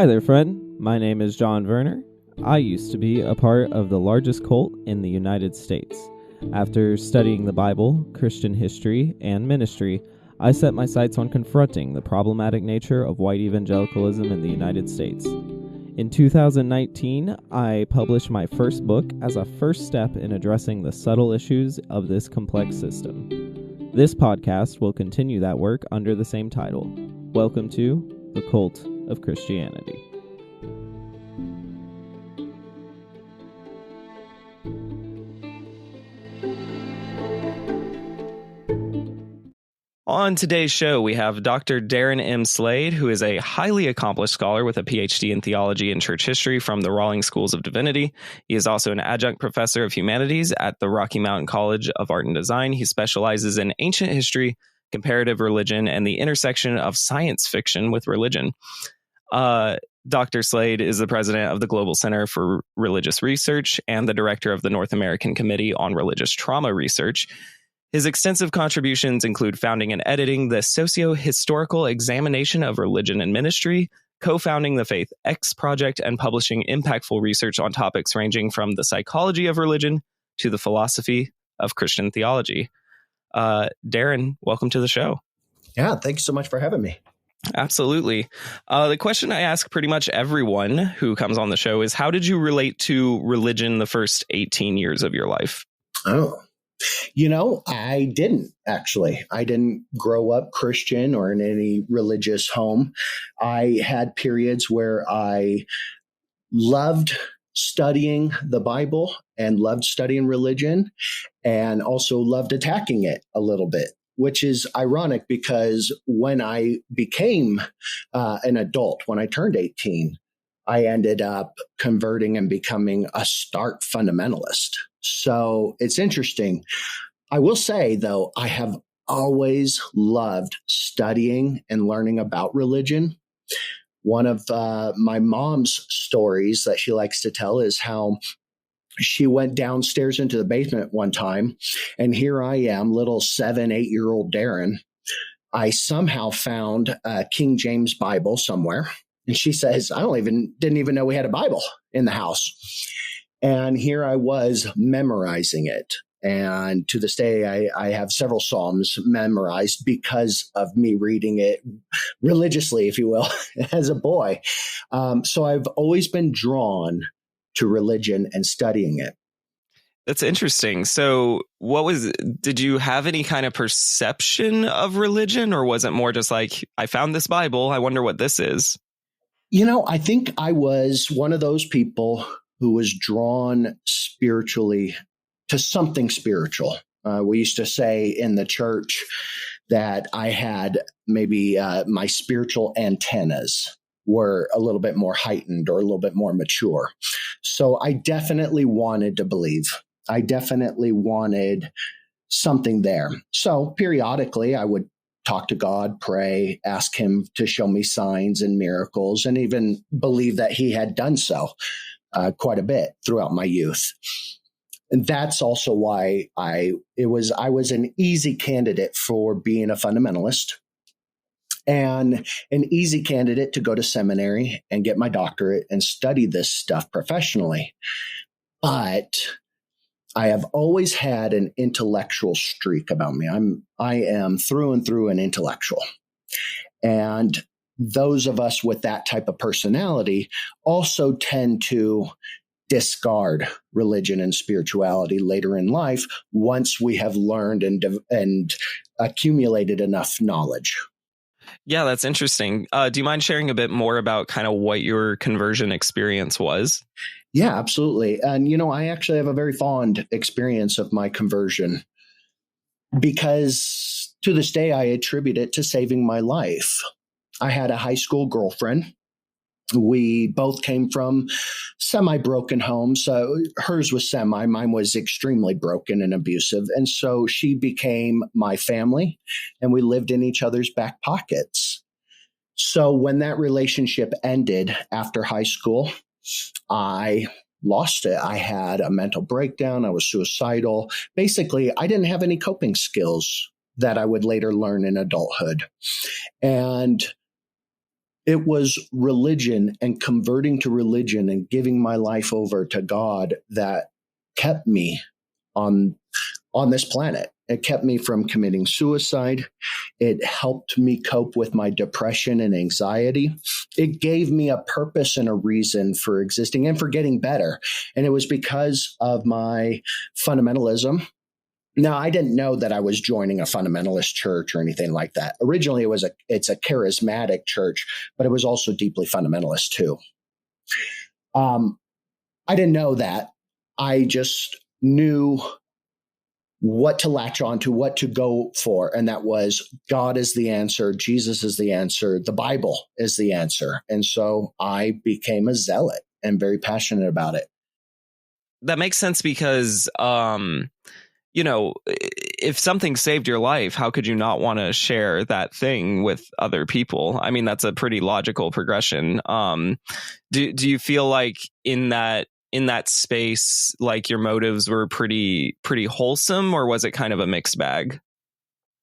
Hi there, friend. My name is John Werner. I used to be a part of the largest cult in the United States. After studying the Bible, Christian history, and ministry, I set my sights on confronting the problematic nature of white evangelicalism in the United States. In 2019, I published my first book as a first step in addressing the subtle issues of this complex system. This podcast will continue that work under the same title. Welcome to The Cult of Christianity. On today's show, we have Dr. Darren M. Slade, who is a highly accomplished scholar with a PhD in theology and church history from the Rawlings Schools of Divinity. He is also an adjunct professor of humanities at the Rocky Mountain College of Art and Design. He specializes in ancient history, comparative religion, and the intersection of science fiction with religion. Dr. Slade is the president of the Global Center for Religious Research and the director of the North American Committee on Religious Trauma Research. His extensive contributions include founding and editing the Socio-Historical Examination of Religion and Ministry, co-founding the Faith X Project, and publishing impactful research on topics ranging from the psychology of religion to the philosophy of Christian theology. Darren, welcome to the show. Yeah, thanks so much for having me. Absolutely. The question I ask pretty much everyone who comes on the show is, how did you relate to religion the first 18 years of your life? I didn't actually. I didn't grow up Christian or in any religious home. I had periods where I loved studying the Bible and loved studying religion and also loved attacking it a little bit, which is ironic because when I became an adult, when I turned 18, I ended up converting and becoming a stark fundamentalist. So it's interesting. I will say, though, I have always loved studying and learning about religion. One of my mom's stories that she likes to tell is how she went downstairs into the basement one time, and here I am, little 7-8-year-old Darren. I somehow found a King James Bible somewhere. And she says, didn't even know we had a Bible in the house. And here I was memorizing it. And to this day, I have several Psalms memorized because of me reading it religiously, if you will, as a boy. So I've always been drawn to religion and studying it. That's interesting. So did you have any kind of perception of religion, or was it more just like, I found this Bible, I wonder what this is? I think I was one of those people who was drawn spiritually to something spiritual. We used to say in the church that I had maybe my spiritual antennas were a little bit more heightened or a little bit more mature. So I definitely wanted to believe. I definitely wanted something there. So periodically I would talk to God, pray, ask him to show me signs and miracles, and even believe that he had done so quite a bit throughout my youth. And that's also why I was an easy candidate for being a fundamentalist and an easy candidate to go to seminary and get my doctorate and study this stuff professionally. But I have always had an intellectual streak about me. I am through and through an intellectual. And those of us with that type of personality also tend to discard religion and spirituality later in life once we have learned and accumulated enough knowledge. Yeah, that's interesting. Do you mind sharing a bit more about kind of what your conversion experience was? Yeah, absolutely. And, I actually have a very fond experience of my conversion because to this day, I attribute it to saving my life. I had a high school girlfriend. We both came from semi-broken homes. So hers was semi, mine was extremely broken and abusive. And so she became my family and we lived in each other's back pockets. So when that relationship ended after high school, I lost it. I had a mental breakdown. I was suicidal. Basically, I didn't have any coping skills that I would later learn in adulthood. And It was religion and converting to religion and giving my life over to God that kept me on this planet. It kept me from committing suicide. It helped me cope with my depression and anxiety. It gave me a purpose and a reason for existing and for getting better. And it was because of my fundamentalism. Now, I didn't know that I was joining a fundamentalist church or anything like that. Originally, it's a charismatic church, but it was also deeply fundamentalist too. I didn't know that. I just knew what to latch on to, what to go for. And that was God is the answer. Jesus is the answer. The Bible is the answer. And so I became a zealot and very passionate about it. That makes sense because, if something saved your life, how could you not want to share that thing with other people? I mean, that's a pretty logical progression. Do you feel like in that space, like your motives were pretty wholesome, or was it kind of a mixed bag?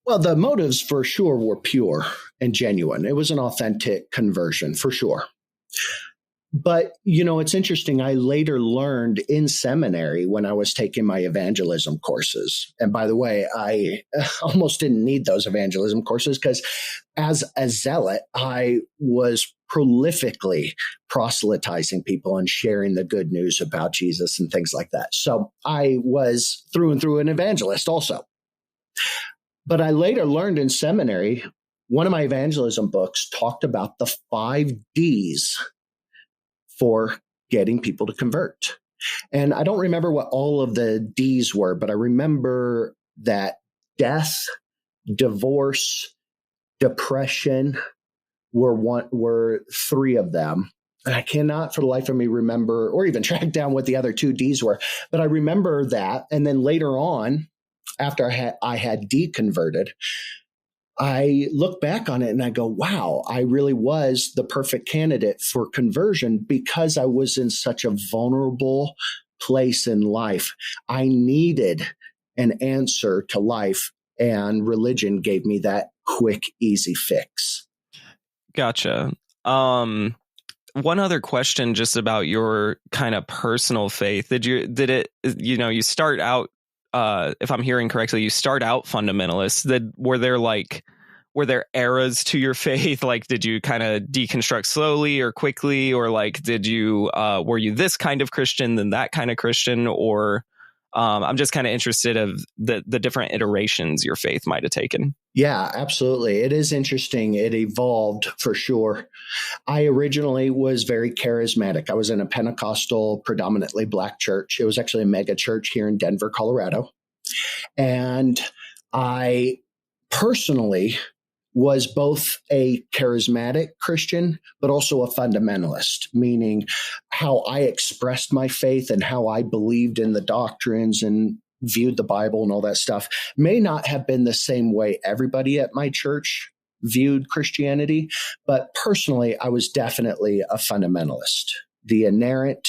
Well, the motives for sure were pure and genuine. It was an authentic conversion for sure. But, it's interesting. I later learned in seminary when I was taking my evangelism courses. And by the way, I almost didn't need those evangelism courses because as a zealot, I was prolifically proselytizing people and sharing the good news about Jesus and things like that. So I was through and through an evangelist also. But I later learned in seminary, one of my evangelism books talked about the 5 Ds for getting people to convert. And I don't remember what all of the D's were, but I remember that death, divorce, depression were 3 of them. And I cannot for the life of me remember or even track down what the other 2 D's were. But I remember that. And then later on, after I had deconverted, I look back on it and I go, wow, I really was the perfect candidate for conversion because I was in such a vulnerable place in life. I needed an answer to life, and religion gave me that quick, easy fix. Gotcha. One other question just about your kind of personal faith. You start out, if I'm hearing correctly, you start out fundamentalist. Were there eras to your faith? Like, did you kind of deconstruct slowly or quickly, or like, were you this kind of Christian, then that kind of Christian, or I'm just kind of interested of the different iterations your faith might have taken. Yeah, absolutely. It is interesting. It evolved for sure. I originally was very charismatic. I was in a Pentecostal, predominantly Black church. It was actually a mega church here in Denver, Colorado. And I personally was both a charismatic Christian, but also a fundamentalist, meaning how I expressed my faith and how I believed in the doctrines and viewed the Bible and all that stuff may not have been the same way everybody at my church viewed Christianity. But personally, I was definitely a fundamentalist. The inerrant,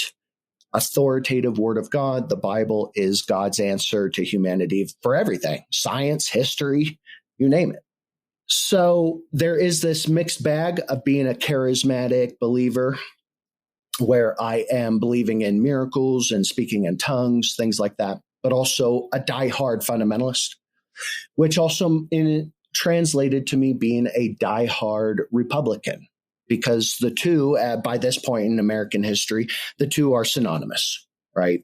authoritative word of God, the Bible, is God's answer to humanity for everything, science, history, you name it. So there is this mixed bag of being a charismatic believer where I am believing in miracles and speaking in tongues, things like that, but also a diehard fundamentalist, which also translated to me being a diehard Republican, because the two, by this point in American history, the two are synonymous, right?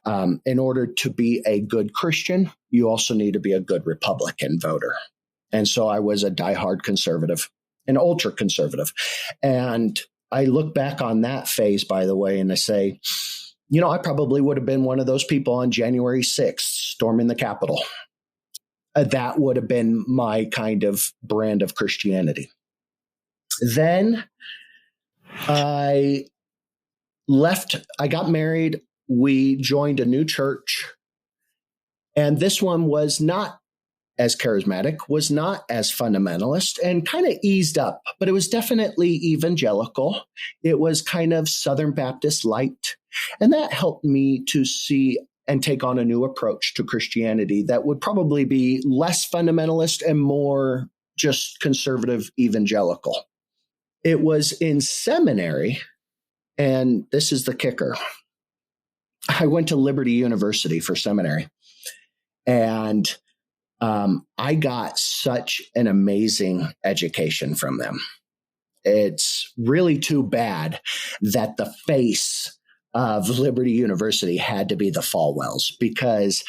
In order to be a good Christian, you also need to be a good Republican voter. And so I was a diehard conservative, an ultra conservative. And I look back on that phase, by the way, and I say, I probably would have been one of those people on January 6th storming the Capitol. That would have been my kind of brand of Christianity. Then I got married. We joined a new church. And this one was not as charismatic, was not as fundamentalist, and kind of eased up, but it was definitely evangelical. It was kind of Southern Baptist light. And that helped me to see and take on a new approach to Christianity that would probably be less fundamentalist and more just conservative evangelical. It was in seminary, and this is the kicker. I went to Liberty University for seminary, and I got such an amazing education from them. It's really too bad that the face of Liberty University had to be the Falwells, because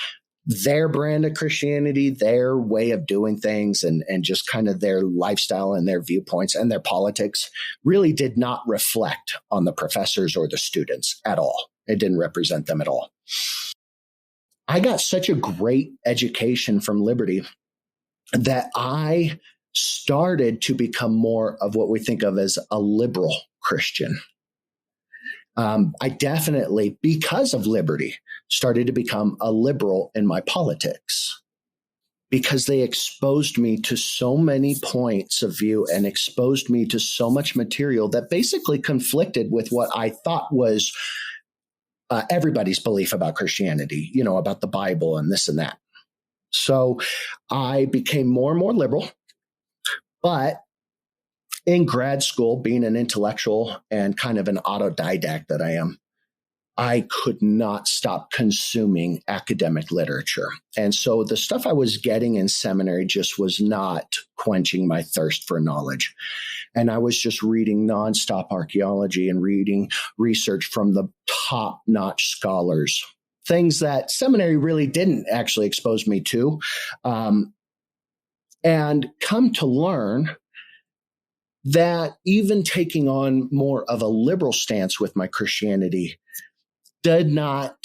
their brand of Christianity, their way of doing things, and just kind of their lifestyle and their viewpoints and their politics really did not reflect on the professors or the students at all. It didn't represent them at all. I got such a great education from Liberty that I started to become more of what we think of as a liberal Christian. I definitely, because of Liberty, started to become a liberal in my politics, because they exposed me to so many points of view and exposed me to so much material that basically conflicted with what I thought was everybody's belief about Christianity, about the Bible and this and that. So I became more and more liberal. But in grad school, being an intellectual and kind of an autodidact that I am, I could not stop consuming academic literature. And so the stuff I was getting in seminary just was not quenching my thirst for knowledge. And I was just reading nonstop archaeology and reading research from the top-notch scholars, things that seminary really didn't actually expose me to. And come to learn that even taking on more of a liberal stance with my Christianity did not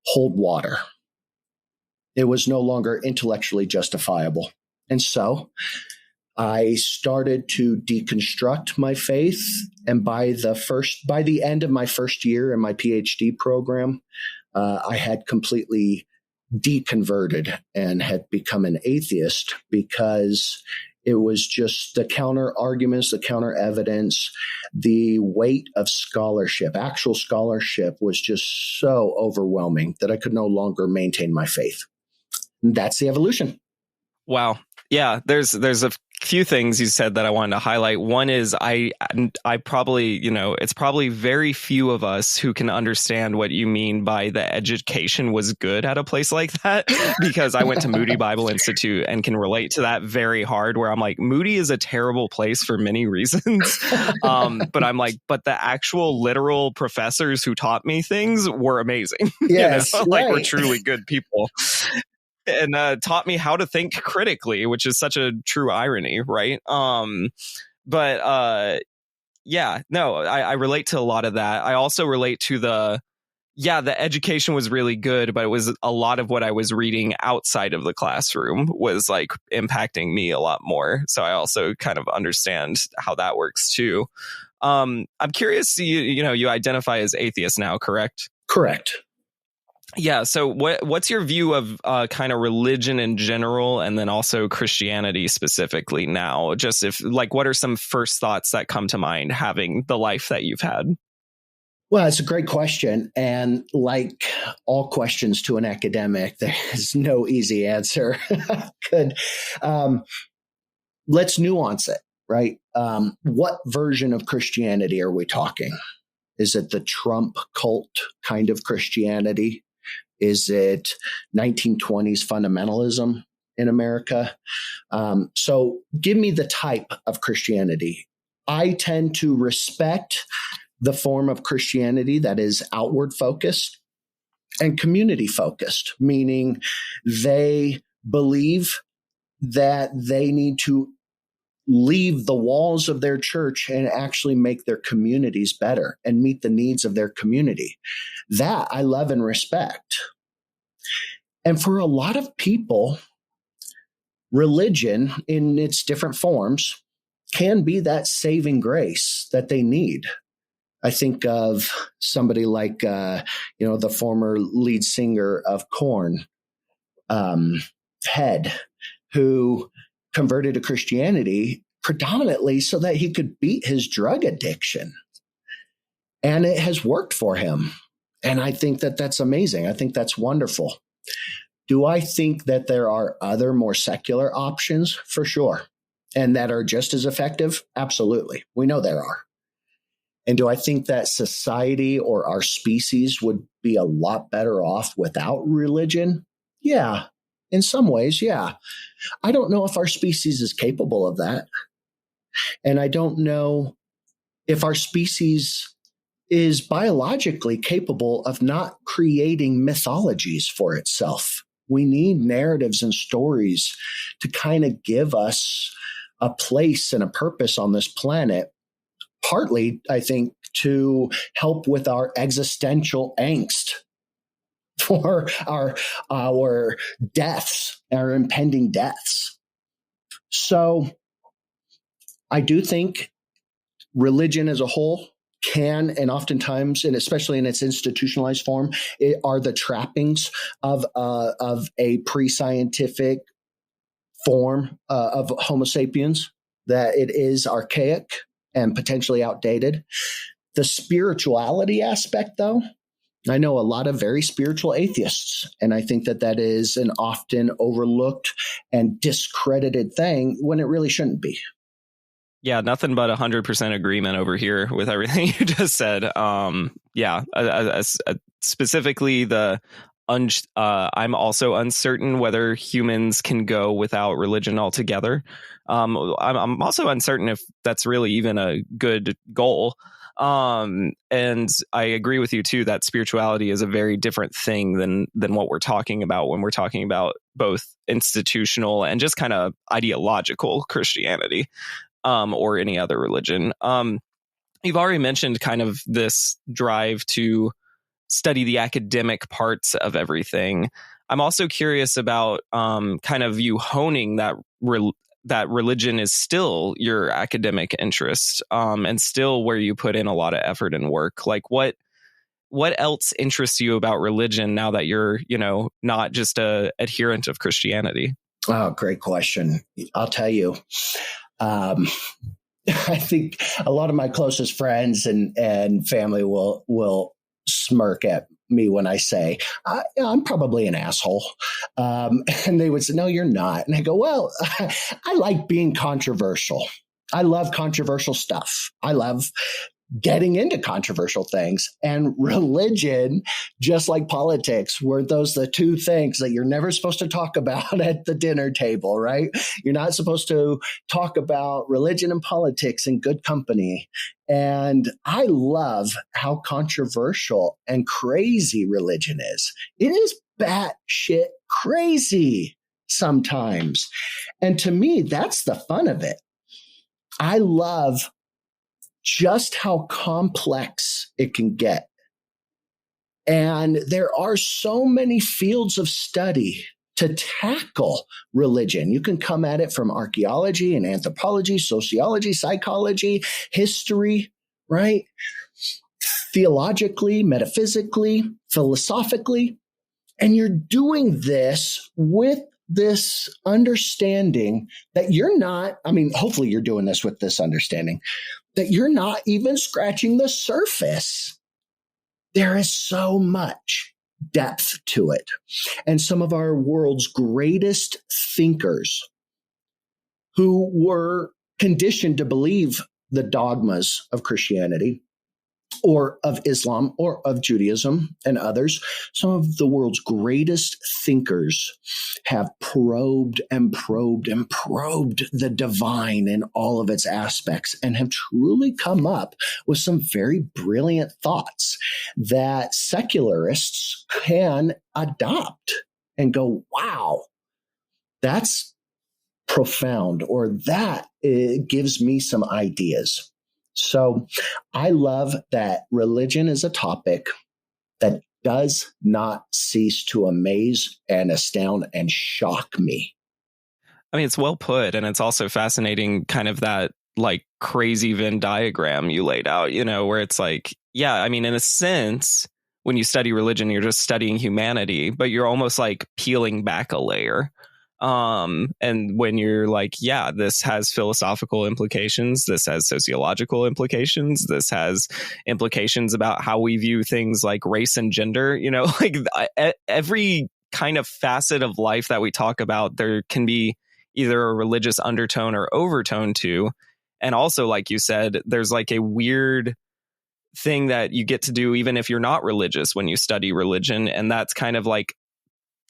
hold water. It was no longer intellectually justifiable. And so I started to deconstruct my faith. And by the end of my first year in my PhD program, I had completely deconverted and had become an atheist, because it was just the counter arguments, the counter evidence, the weight of scholarship, actual scholarship was just so overwhelming that I could no longer maintain my faith. And that's the evolution. Wow. Yeah, there's a few things you said that I wanted to highlight. One is I probably, it's probably very few of us who can understand what you mean by the education was good at a place like that, because I went to Moody Bible Institute and can relate to that very hard, where I'm like, Moody is a terrible place for many reasons. But I'm like, but the actual literal professors who taught me things were amazing. Yes, like right. we're truly good people. And taught me how to think critically, which is such a true irony, right? I relate to a lot of that. I also relate to the education was really good, but it was a lot of what I was reading outside of the classroom was like impacting me a lot more. So I also kind of understand how that works too. I'm curious, you identify as atheist now, correct? Correct. Yeah. So what's your view of kind of religion in general, and then also Christianity specifically now? Just what are some first thoughts that come to mind having the life that you've had? Well, it's a great question. And like all questions to an academic, there's no easy answer. Good. Let's nuance it, right? What version of Christianity are we talking? Is it the Trump cult kind of Christianity? Is it 1920s fundamentalism in America? So give me the type of Christianity. I tend to respect the form of Christianity that is outward focused and community focused, meaning they believe that they need to leave the walls of their church and actually make their communities better and meet the needs of their community. That I love and respect. And for a lot of people, religion in its different forms can be that saving grace that they need. I think of somebody like, the former lead singer of Korn, Head, who converted to Christianity predominantly so that he could beat his drug addiction. And it has worked for him. And I think that that's amazing. I think that's wonderful. Do I think that there are other more secular options? For sure. and that are just as effective? Absolutely. We know there are. And do I think that society or our species would be a lot better off without religion? Yeah. In some ways, yeah. I don't know if our species is capable of that. And I don't know if our species is biologically capable of not creating mythologies for itself. We need narratives and stories to kind of give us a place and a purpose on this planet, partly, I think, to help with our existential angst for our deaths, our impending deaths. So I do think religion as a whole can, and oftentimes, and especially in its institutionalized form, it are the trappings of a pre-scientific form of Homo sapiens, that it is archaic and potentially outdated. The spirituality aspect, though, I know a lot of very spiritual atheists, and I think that is an often overlooked and discredited thing when it really shouldn't be. Yeah, nothing but 100% agreement over here with everything you just said. Specifically, I'm also uncertain whether humans can go without religion altogether. I'm also uncertain if that's really even a good goal. And I agree with you too that spirituality is a very different thing than what we're talking about when we're talking about both institutional and just kind of ideological Christianity. Or any other religion. You've already mentioned kind of this drive to study the academic parts of everything. I'm also curious about kind of you honing that religion is still your academic interest and still where you put in a lot of effort and work. Like what else interests you about religion now that you're, not just a adherent of Christianity? Oh, great question. I'll tell you. I think a lot of my closest friends and family will smirk at me when I say I'm probably an asshole, and they would say, "No, you're not." And I go, "Well, I like being controversial. I love controversial stuff. I love getting into controversial things, and religion, just like politics, were those the two things that you're never supposed to talk about at the dinner table, right? You're not supposed to talk about religion and politics in good company. And I love how controversial and crazy religion is. It is batshit crazy sometimes. And to me, that's the fun of it. I love just how complex it can get. And there are so many fields of study to tackle religion. You can come at it from archaeology and anthropology, sociology, psychology, history, right? Theologically, metaphysically, philosophically. And you're doing this with this understanding that you're not, hopefully you're doing this with this understanding that you're not even scratching the surface. There is so much depth to it. And some of our world's greatest thinkers who were conditioned to believe the dogmas of Christianity or of Islam or of Judaism and others, some of the world's greatest thinkers have probed and probed and probed the divine in all of its aspects and have truly come up with some very brilliant thoughts that secularists can adopt and go, wow, that's profound, or that gives me some ideas. So I love that religion is a topic that does not cease to amaze and astound and shock me. It's well put. And it's also fascinating, kind of that like crazy Venn diagram you laid out, where it's like, yeah, in a sense, when you study religion, you're just studying humanity, but you're almost like peeling back a layer. And when you're like, yeah, this has philosophical implications, this has sociological implications, this has implications about how we view things like race and gender, like every kind of facet of life that we talk about, there can be either a religious undertone or overtone to. And also, like you said, there's like a weird thing that you get to do even if you're not religious when you study religion, and that's kind of like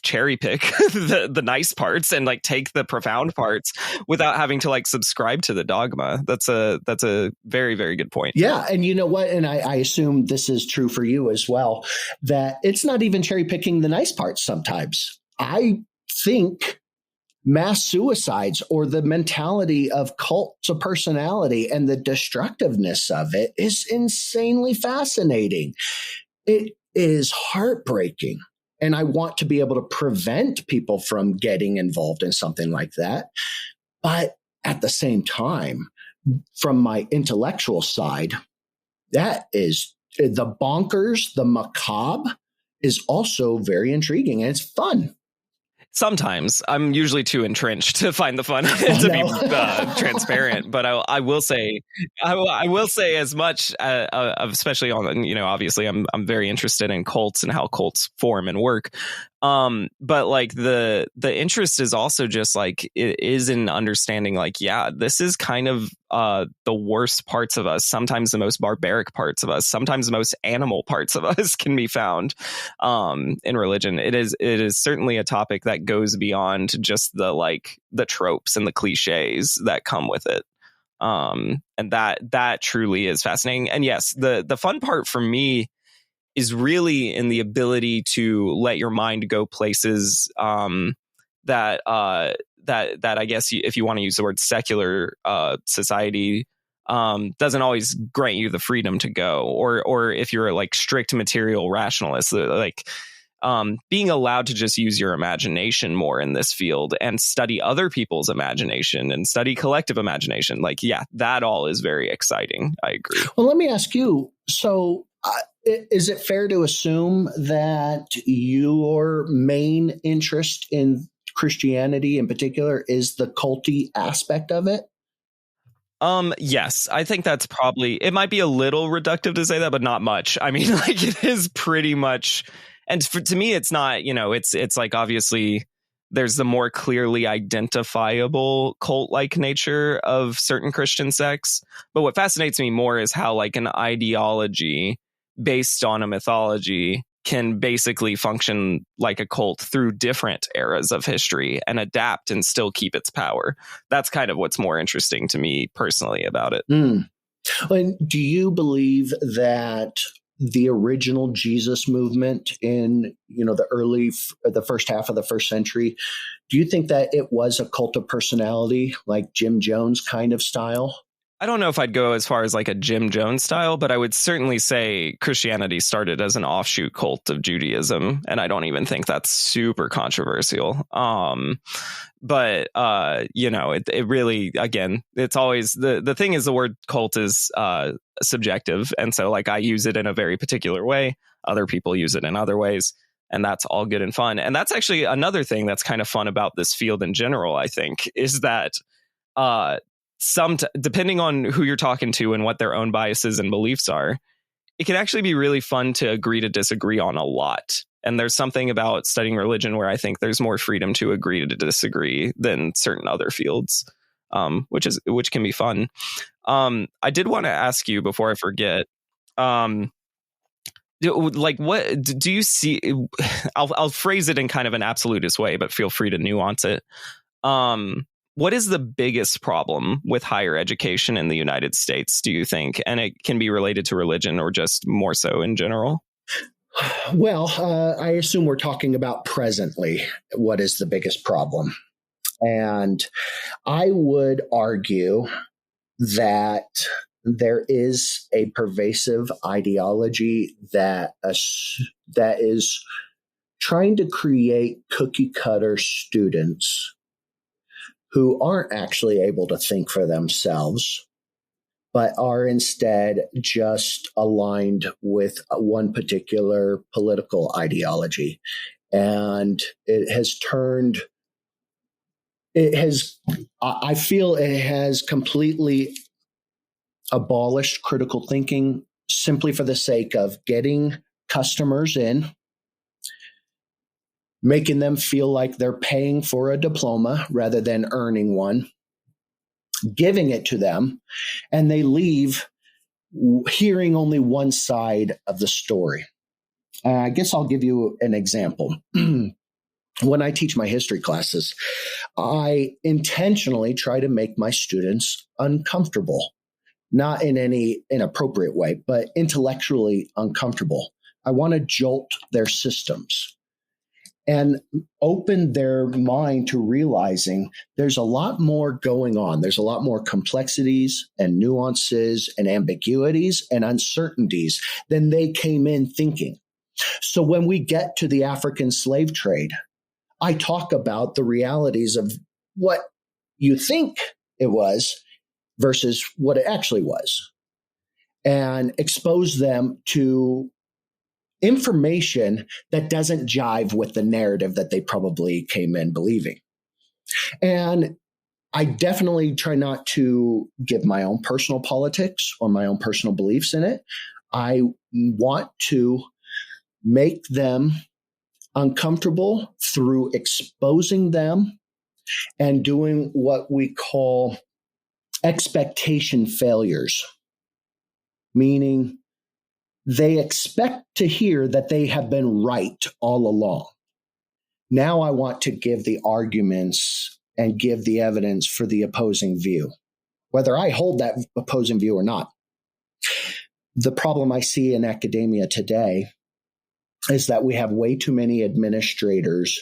cherry pick the nice parts and like take the profound parts without having to like subscribe to the dogma. That's a very, very good point. Yeah. And you know what? And I assume this is true for you as well, that it's not even cherry picking the nice parts sometimes. I think mass suicides or the mentality of cults of personality and the destructiveness of it is insanely fascinating. It is heartbreaking. And I want to be able to prevent people from getting involved in something like that. But at the same time, from my intellectual side, that is the bonkers, the macabre is also very intriguing and it's fun. Sometimes I'm usually too entrenched to find the fun to be transparent, but I will say as much, especially on, obviously I'm very interested in cults and how cults form and work. But like the interest is also just like it is in understanding like, yeah, this is kind of the worst parts of us, sometimes the most barbaric parts of us, sometimes the most animal parts of us can be found in religion. It is certainly a topic that goes beyond just the tropes and the cliches that come with it. And that truly is fascinating. And yes, the fun part for me is really in the ability to let your mind go places that I guess if you want to use the word secular society doesn't always grant you the freedom to go, or if you're like strict material rationalist, like being allowed to just use your imagination more in this field and study other people's imagination and study collective imagination. Like, yeah, that all is very exciting. I agree. Well, let me ask you, so is it fair to assume that your main interest in Christianity in particular is the culty aspect of it? Yes, I think that's probably, it might be a little reductive to say that, but not much. I mean, like it is pretty much, and to me, it's not, it's like, obviously there's the more clearly identifiable cult-like nature of certain Christian sects. But what fascinates me more is how like an ideology based on a mythology can basically function like a cult through different eras of history and adapt and still keep its power. That's kind of what's more interesting to me personally about it. And do you believe that the original Jesus movement in, the first half of the first century, do you think that it was a cult of personality, like Jim Jones kind of style? I don't know if I'd go as far as like a Jim Jones style, but I would certainly say Christianity started as an offshoot cult of Judaism. And I don't even think that's super controversial. But it really, again, it's always the thing is the word cult is subjective. And so like I use it in a very particular way. Other people use it in other ways. And that's all good and fun. And that's actually another thing that's kind of fun about this field in general, I think, is that depending on who you're talking to and what their own biases and beliefs are, it can actually be really fun to agree to disagree on a lot. And there's something about studying religion where I think there's more freedom to agree to disagree than certain other fields, which can be fun. I did want to ask you before I forget, like what do you see? I'll phrase it in kind of an absolutist way, but feel free to nuance it. What is the biggest problem with higher education in the United States, do you think? And it can be related to religion or just more so in general? Well, I assume we're talking about presently. What is the biggest problem? And I would argue that there is a pervasive ideology that is trying to create cookie cutter students who aren't actually able to think for themselves, but are instead just aligned with one particular political ideology. And I feel it has completely abolished critical thinking simply for the sake of getting customers in making them feel like they're paying for a diploma rather than earning one, giving it to them, and they leave hearing only one side of the story. I guess I'll give you an example. When I teach my history classes, I intentionally try to make my students uncomfortable, not in any inappropriate way, but intellectually uncomfortable. I want to jolt their systems and open their mind to realizing there's a lot more going on. There's a lot more complexities and nuances and ambiguities and uncertainties than they came in thinking. So when we get to the African slave trade, I talk about the realities of what you think it was versus what it actually was, and expose them to information that doesn't jive with the narrative that they probably came in believing. And I definitely try not to give my own personal politics or my own personal beliefs in it. I want to make them uncomfortable through exposing them and doing what we call expectation failures, meaning they expect to hear that they have been right all along. Now I want to give the arguments and give the evidence for the opposing view, whether I hold that opposing view or not. The problem I see in academia today is that we have way too many administrators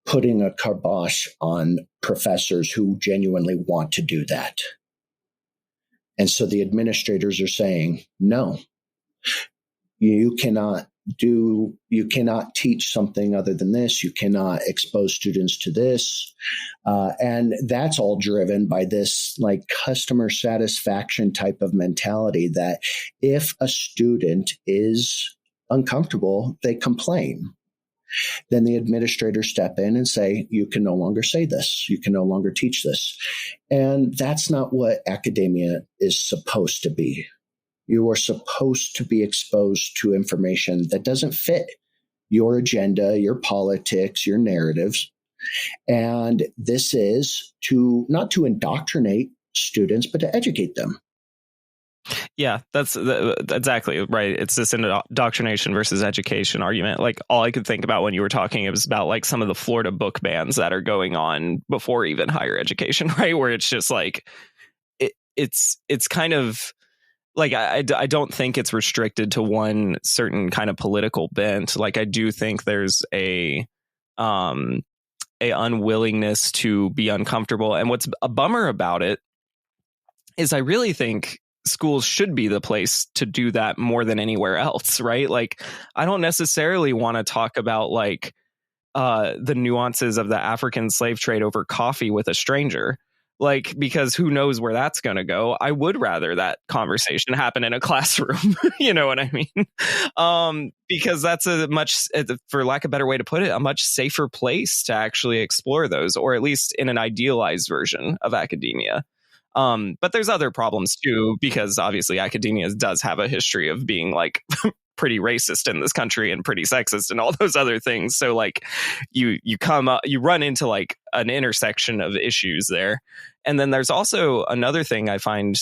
putting a kibosh on professors who genuinely want to do that. And so the administrators are saying, no, you cannot teach something other than this. You cannot expose students to this. And that's all driven by this like customer satisfaction type of mentality that if a student is uncomfortable, they complain. Then the administrators step in and say, you can no longer say this. You can no longer teach this. And that's not what academia is supposed to be. You are supposed to be exposed to information that doesn't fit your agenda, your politics, your narratives. And this is not to indoctrinate students, but to educate them. Yeah, that's exactly right. It's this indoctrination versus education argument. Like all I could think about when you were talking, it was about like some of the Florida book bans that are going on before even higher education, right? Where it's just like it's kind of like I don't think it's restricted to one certain kind of political bent. Like I do think there's a unwillingness to be uncomfortable. And what's a bummer about it is I really think schools should be the place to do that more than anywhere else, right? Like, I don't necessarily want to talk about like the nuances of the African slave trade over coffee with a stranger, like, because who knows where that's going to go. I would rather that conversation happen in a classroom. You know what I mean? Because that's a much, for lack of a better way to put it, a much safer place to actually explore those, or at least in an idealized version of academia. But there's other problems too, because obviously academia does have a history of being like pretty racist in this country and pretty sexist and all those other things. So like you run into like an intersection of issues there. And then there's also another thing I find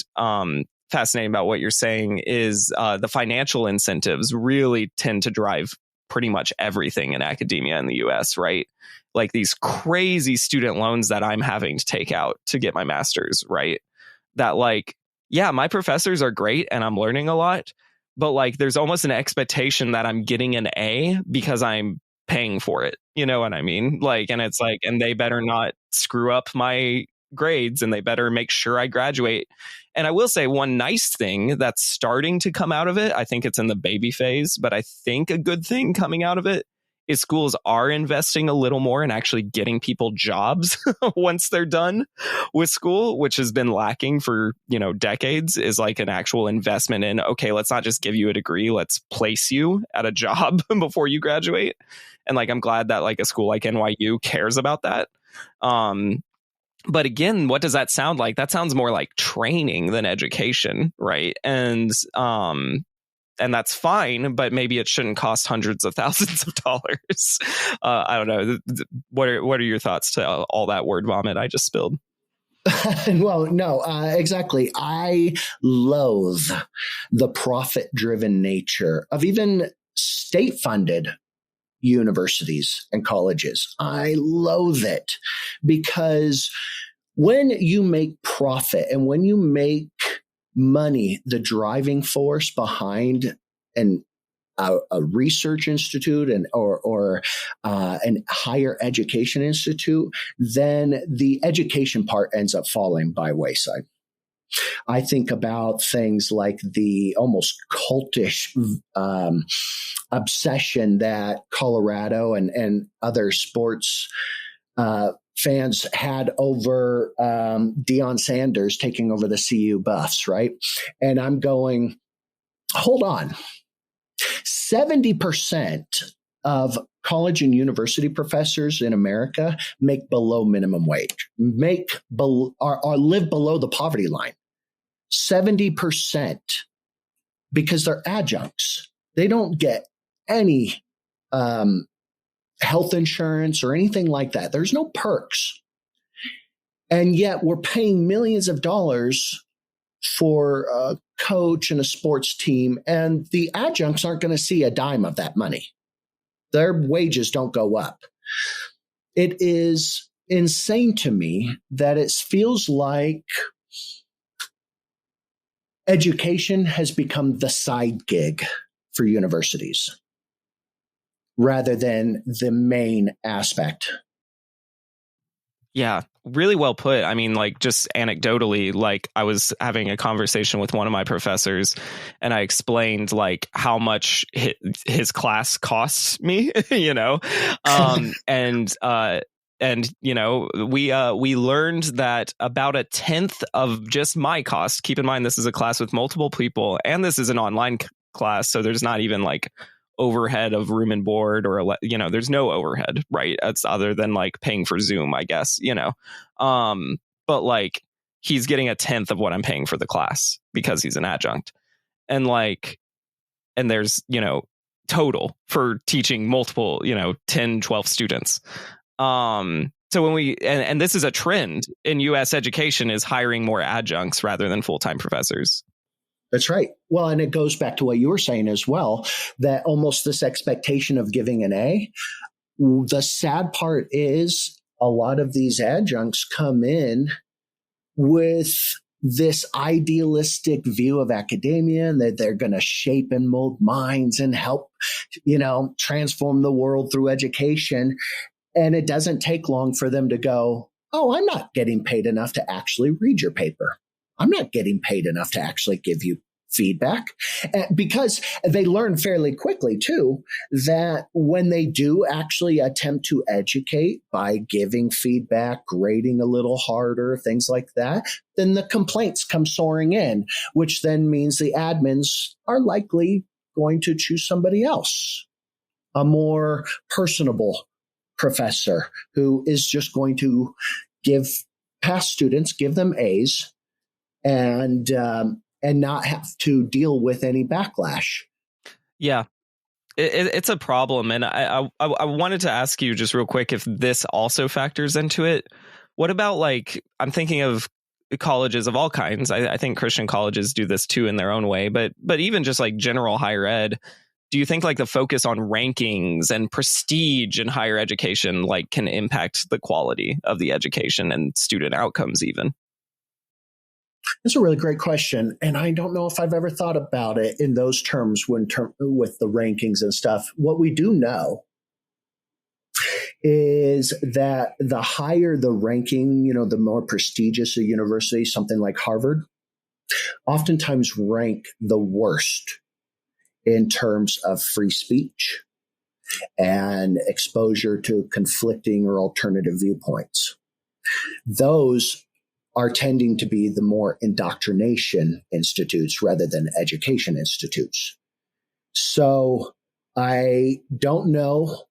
fascinating about what you're saying is the financial incentives really tend to drive pretty much everything in academia in the US, right? Like these crazy student loans that I'm having to take out to get my master's, right? That like, yeah, my professors are great and I'm learning a lot, but like there's almost an expectation that I'm getting an A because I'm paying for it. You know what I mean? Like, and it's like, and they better not screw up my grades and they better make sure I graduate. And I will say one nice thing that's starting to come out of it, I think it's in the baby phase, but I think a good thing coming out of it is schools are investing a little more in actually getting people jobs once they're done with school, which has been lacking for, decades, is like an actual investment in, okay, let's not just give you a degree, let's place you at a job before you graduate. And like, I'm glad that like a school like NYU cares about that. But again, what does that sound like? That sounds more like training than education, right? And and that's fine, but maybe it shouldn't cost hundreds of thousands of dollars. I don't know. What are your thoughts to all that word vomit I just spilled? Well, no, exactly. I loathe the profit-driven nature of even state-funded universities and colleges. I loathe it because when you make profit and when you make money the driving force behind a research institute or an higher education institute, then the education part ends up falling by wayside. I think about things like the almost cultish obsession that Colorado and other sports fans had over Deion Sanders taking over the CU Buffs, right? And I'm going, hold on. 70% of college and university professors in America make below minimum wage, live below the poverty line. 70% because they're adjuncts. They don't get any health insurance or anything like that. There's no perks. And yet we're paying millions of dollars for a coach and a sports team, and the adjuncts aren't going to see a dime of that money. Their wages don't go up. It is insane to me that it feels like education has become the side gig for universities rather than the main aspect. Yeah, really well put. I mean, like, just anecdotally, like, I was having a conversation with one of my professors and I explained like how much his class costs me, you know, and you know, we learned that about a tenth of just my cost. Keep in mind, this is a class with multiple people, and this is an online class, so there's not even like overhead of room and board, or you know, there's no overhead, right? It's other than like paying for Zoom, I guess, you know. But like, he's getting a tenth of what I'm paying for the class because he's an adjunct, and like, and there's, you know, total for teaching multiple, you know, 10, 12 students. So when we, and this is a trend in US education, is hiring more adjuncts rather than full-time professors. That's right. Well, and it goes back to what you were saying as well, that almost this expectation of giving an A. The sad part is a lot of these adjuncts come in with this idealistic view of academia, and that they're going to shape and mold minds and help, you know, transform the world through education. And it doesn't take long for them to go, oh, I'm not getting paid enough to actually read your paper. I'm not getting paid enough to actually give you feedback, because they learn fairly quickly too that when they do actually attempt to educate by giving feedback, grading a little harder, things like that, then the complaints come soaring in, which then means the admins are likely going to choose somebody else, a more personable professor who is just going to give past students, give them A's, and not have to deal with any backlash. Yeah, it's a problem. And I wanted to ask you just real quick if this also factors into it. What about, like, I'm thinking of colleges of all kinds. I think Christian colleges do this too in their own way, but even just like general higher ed. Do you think like the focus on rankings and prestige in higher education like can impact the quality of the education and student outcomes even? That's a really great question. And I don't know if I've ever thought about it in those terms with the rankings and stuff. What we do know is that the higher the ranking, you know, the more prestigious a university, something like Harvard, oftentimes rank the worst in terms of free speech and exposure to conflicting or alternative viewpoints. Those are tending to be the more indoctrination institutes rather than education institutes. So I don't know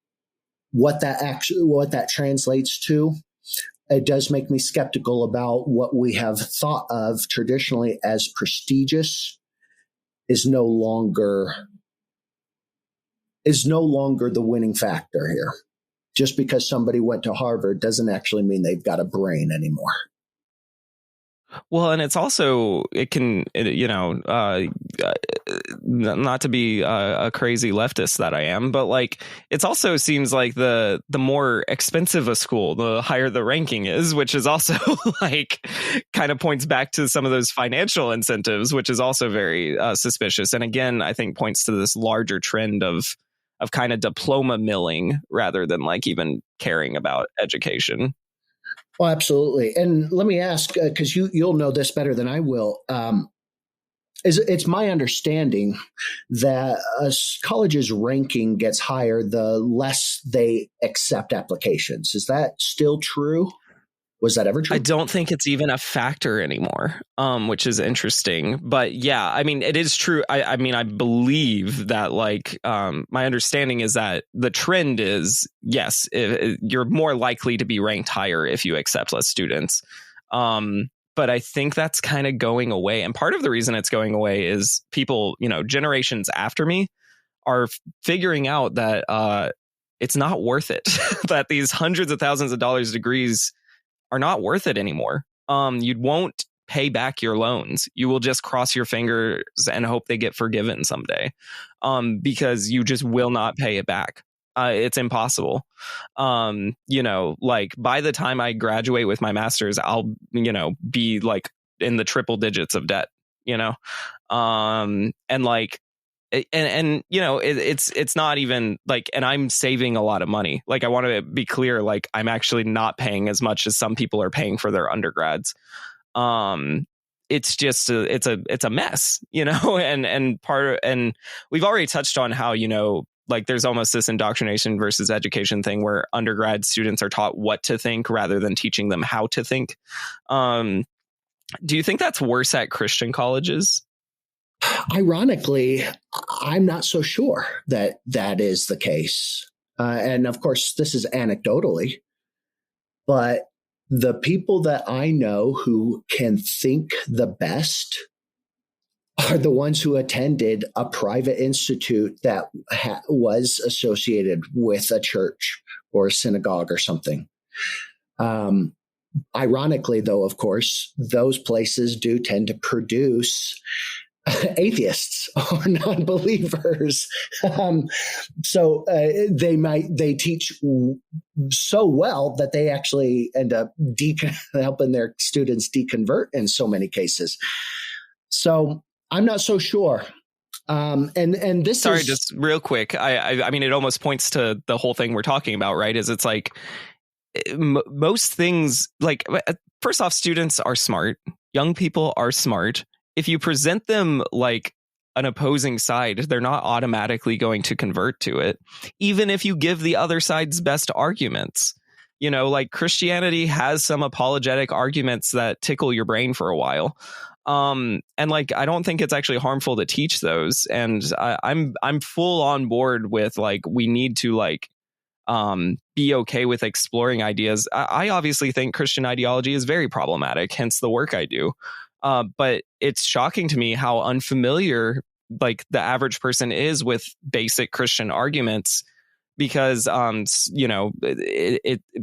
what that translates to. It does make me skeptical about what we have thought of traditionally as prestigious is no longer the winning factor here. Just because somebody went to Harvard doesn't actually mean they've got a brain anymore. Well, and it's also, not to be a crazy leftist that I am, but like, it also seems like the more expensive a school, the higher the ranking is, which is also like kind of points back to some of those financial incentives, which is also very suspicious. And again, I think points to this larger trend of kind of diploma milling rather than like even caring about education. Well, absolutely. And let me ask, because you'll know this better than I will. It's my understanding that a college's ranking gets higher the less they accept applications. Is that still true? Was that ever true? I don't think it's even a factor anymore, which is interesting. But yeah, I mean, it is true. I mean, I believe that like my understanding is that the trend is, yes, you're more likely to be ranked higher if you accept less students. But I think that's kind of going away. And part of the reason it's going away is people, generations after me are figuring out that it's not worth it, that these hundreds of thousands of dollars degrees are not worth it anymore. You won't pay back your loans. You will just cross your fingers and hope they get forgiven someday, because you just will not pay it back. It's impossible. Like by the time I graduate with my master's, I'll, be like in the triple digits of debt, and like, it's not even like, and I'm saving a lot of money. Like, I want to be clear, like I'm actually not paying as much as some people are paying for their undergrads. It's just it's a mess, and we've already touched on how, like there's almost this indoctrination versus education thing where undergrad students are taught what to think rather than teaching them how to think. Do you think that's worse at Christian colleges? Ironically, I'm not so sure that that is the case. And of course, this is anecdotally, but the people that I know who can think the best are the ones who attended a private institute that was associated with a church or a synagogue or something. Ironically, though, of course, those places do tend to produce atheists or non-believers. So they teach so well that they actually end up helping their students deconvert in so many cases. So I'm not so sure. And this Sorry, just real quick. I mean, it almost points to the whole thing we're talking about, right? It's like most things, like, first off, students are smart. Young people are smart. If you present them like an opposing side, they're not automatically going to convert to it, even if you give the other side's best arguments. Like Christianity has some apologetic arguments that tickle your brain for a while. And like, I don't think it's actually harmful to teach those. And I'm full on board with like, we need to like, be okay with exploring ideas. I obviously think Christian ideology is very problematic, hence the work I do. But it's shocking to me how unfamiliar like the average person is with basic Christian arguments, because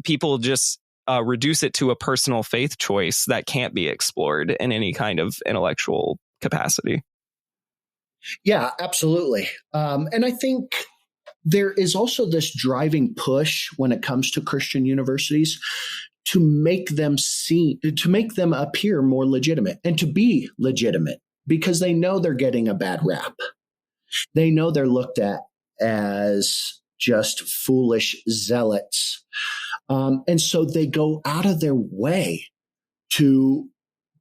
people just reduce it to a personal faith choice that can't be explored in any kind of intellectual capacity. Yeah, absolutely. And I think there is also this driving push when it comes to Christian universities to make them appear more legitimate and to be legitimate, because they know they're getting a bad rap. They know they're looked at as just foolish zealots. And so they go out of their way to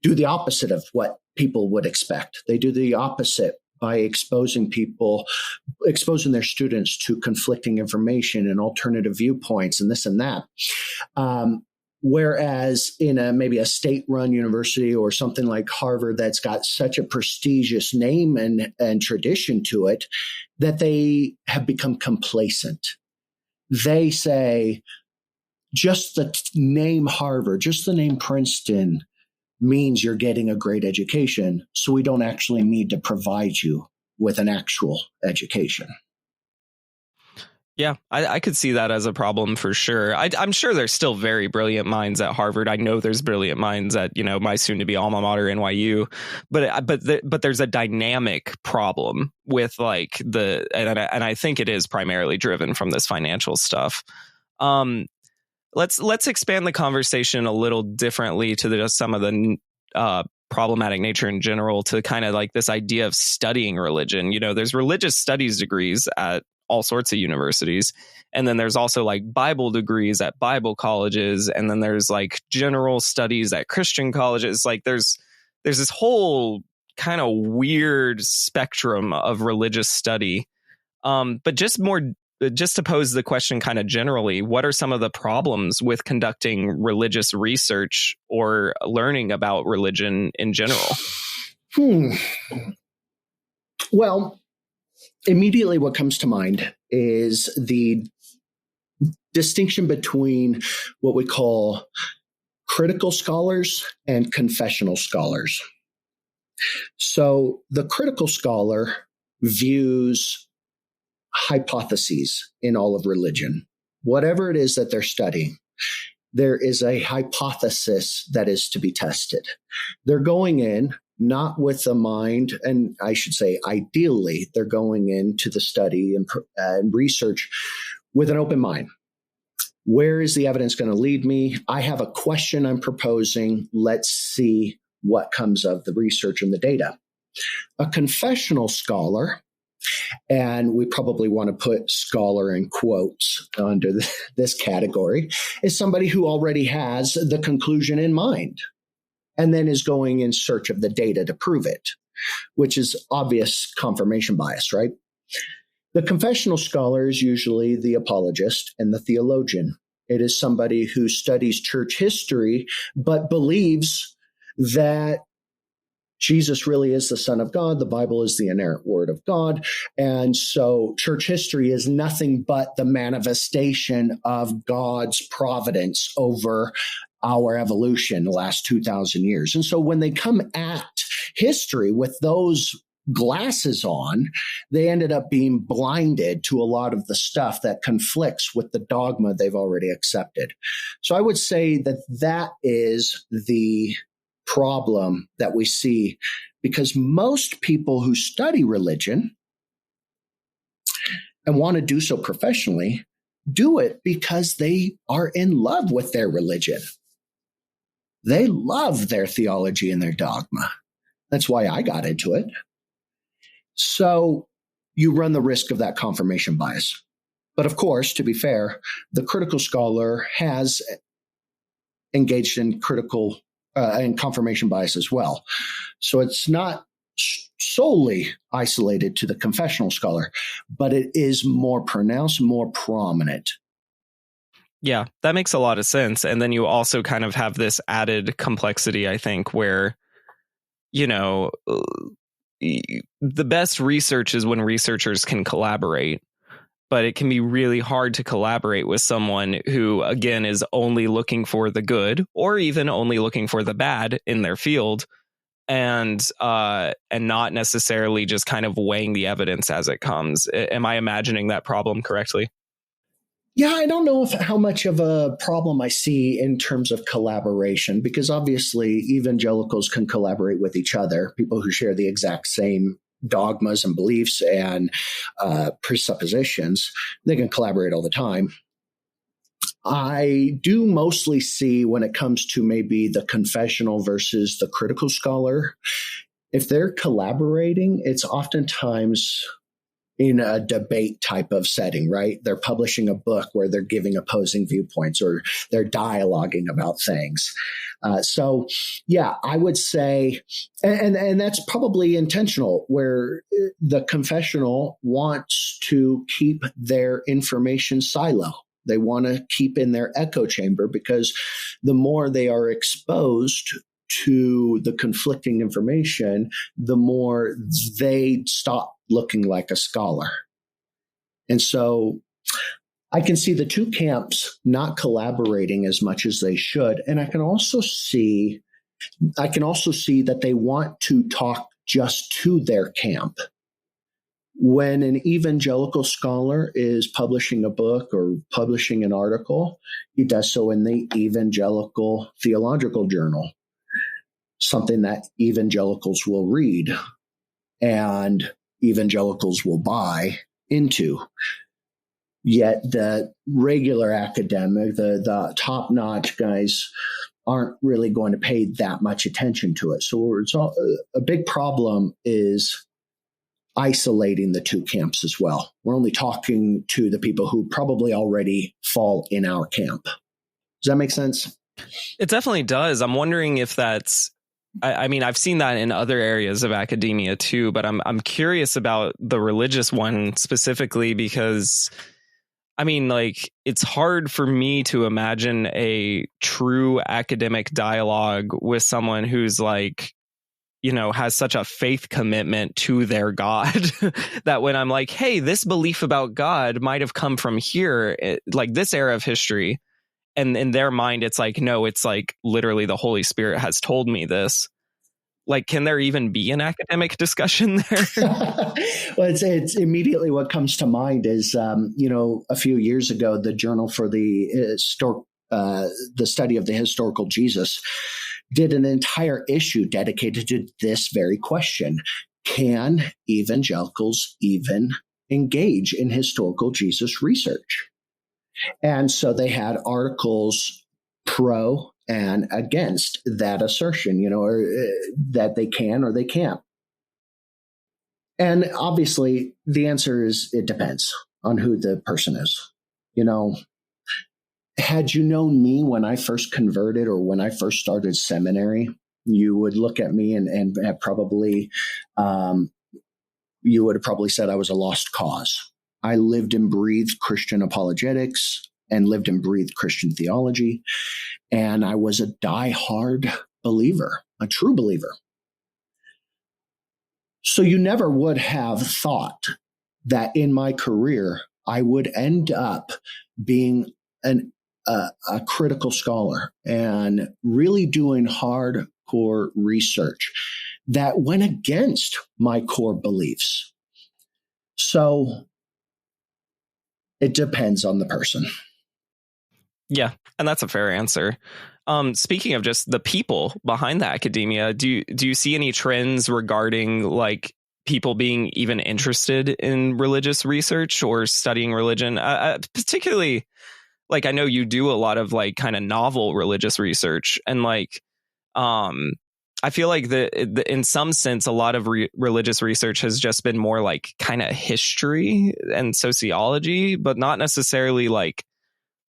do the opposite of what people would expect. They do the opposite by exposing their students to conflicting information and alternative viewpoints and this and that. Whereas in maybe a state-run university or something like Harvard that's got such a prestigious name and tradition to it that they have become complacent. They say, just the name Harvard, just the name Princeton means you're getting a great education, so we don't actually need to provide you with an actual education. Yeah, I could see that as a problem for sure. I'm sure there's still very brilliant minds at Harvard. I know there's brilliant minds at, my soon-to-be alma mater, NYU. But there's a dynamic problem with like and I think it is primarily driven from this financial stuff. Let's expand the conversation a little differently to just some of the problematic nature in general, to kind of like this idea of studying religion. There's religious studies degrees at all sorts of universities. And then there's also like Bible degrees at Bible colleges. And then there's like general studies at Christian colleges. Like there's this whole kind of weird spectrum of religious study. But just to pose the question kind of generally, what are some of the problems with conducting religious research or learning about religion in general? Well, immediately what comes to mind is the distinction between what we call critical scholars and confessional scholars. So the critical scholar views hypotheses in all of religion. Whatever it is that they're studying, there is a hypothesis that is to be tested. They're going in not with the mind, and I should say ideally, they're going into the study and research with an open mind. Where is the evidence going to lead me? I have a question I'm proposing. Let's see what comes of the research and the data. A confessional scholar, and we probably want to put scholar in quotes under this category, is somebody who already has the conclusion in mind and then is going in search of the data to prove it, which is obvious confirmation bias, right? The confessional scholar is usually the apologist and the theologian. It is somebody who studies church history, but believes that Jesus really is the Son of God. The Bible is the inerrant word of God. And so church history is nothing but the manifestation of God's providence over our evolution the last 2,000 years. And so when they come at history with those glasses on, they ended up being blinded to a lot of the stuff that conflicts with the dogma they've already accepted. So I would say that that is the problem that we see, because most people who study religion and want to do so professionally do it because they are in love with their religion. They love their theology and their dogma. That's why I got into it. So you run the risk of that confirmation bias. But of course, to be fair, the critical scholar has engaged in critical and confirmation bias as well. So it's not solely isolated to the confessional scholar, but it is more pronounced, more prominent. Yeah, that makes a lot of sense. And then you also kind of have this added complexity, I think, where, the best research is when researchers can collaborate. But it can be really hard to collaborate with someone who, again, is only looking for the good or even only looking for the bad in their field, and not necessarily just kind of weighing the evidence as it comes. Am I imagining that problem correctly? Yeah, I don't know how much of a problem I see in terms of collaboration, because obviously evangelicals can collaborate with each other, people who share the exact same dogmas and beliefs and presuppositions. They can collaborate all the time. I do mostly see, when it comes to maybe the confessional versus the critical scholar, if they're collaborating, it's oftentimes in a debate type of setting, right? They're publishing a book where they're giving opposing viewpoints, or they're dialoguing about things. So yeah, I would say, and that's probably intentional, where the confessional wants to keep their information silo. They want to keep in their echo chamber, because the more they are exposed to the conflicting information, the more they stop looking like a scholar. And so I can see the two camps not collaborating as much as they should. And I can also see that they want to talk just to their camp. When an evangelical scholar is publishing a book or publishing an article, he does so in the Evangelical Theological Journal, something that evangelicals will read and evangelicals will buy into. Yet the regular academic, the top-notch guys, aren't really going to pay that much attention to it. So a big problem is isolating the two camps as well. We're only talking to the people who probably already fall in our camp. Does that make sense? It definitely does. I'm wondering if that's, I mean, I've seen that in other areas of academia too, but I'm curious about the religious one specifically because, I mean, like, it's hard for me to imagine a true academic dialogue with someone who's like, you know, has such a faith commitment to their God that when I'm like, hey, this belief about God might have come from here, like this era of history. And in their mind, it's like, no, it's like literally the Holy Spirit has told me this. Like, can there even be an academic discussion there? Well, it's immediately what comes to mind is, a few years ago, the Journal for the Study of the Historical Jesus did an entire issue dedicated to this very question. Can evangelicals even engage in historical Jesus research? And so they had articles pro and against that assertion, or that they can or they can't. And obviously the answer is it depends on who the person is. Had you known me when I first converted or when I first started seminary, you would look at me and have probably, you would have probably said I was a lost cause. I lived and breathed Christian apologetics and lived and breathed Christian theology. And I was a diehard believer, a true believer. So you never would have thought that in my career, I would end up being a critical scholar and really doing hardcore research that went against my core beliefs. So it depends on the person. Yeah, and that's a fair answer. Speaking of just the people behind the academia, do you see any trends regarding like people being even interested in religious research or studying religion? Particularly, like, I know you do a lot of like kind of novel religious research, and like, I feel like in some sense, a lot of religious research has just been more like kind of history and sociology, but not necessarily like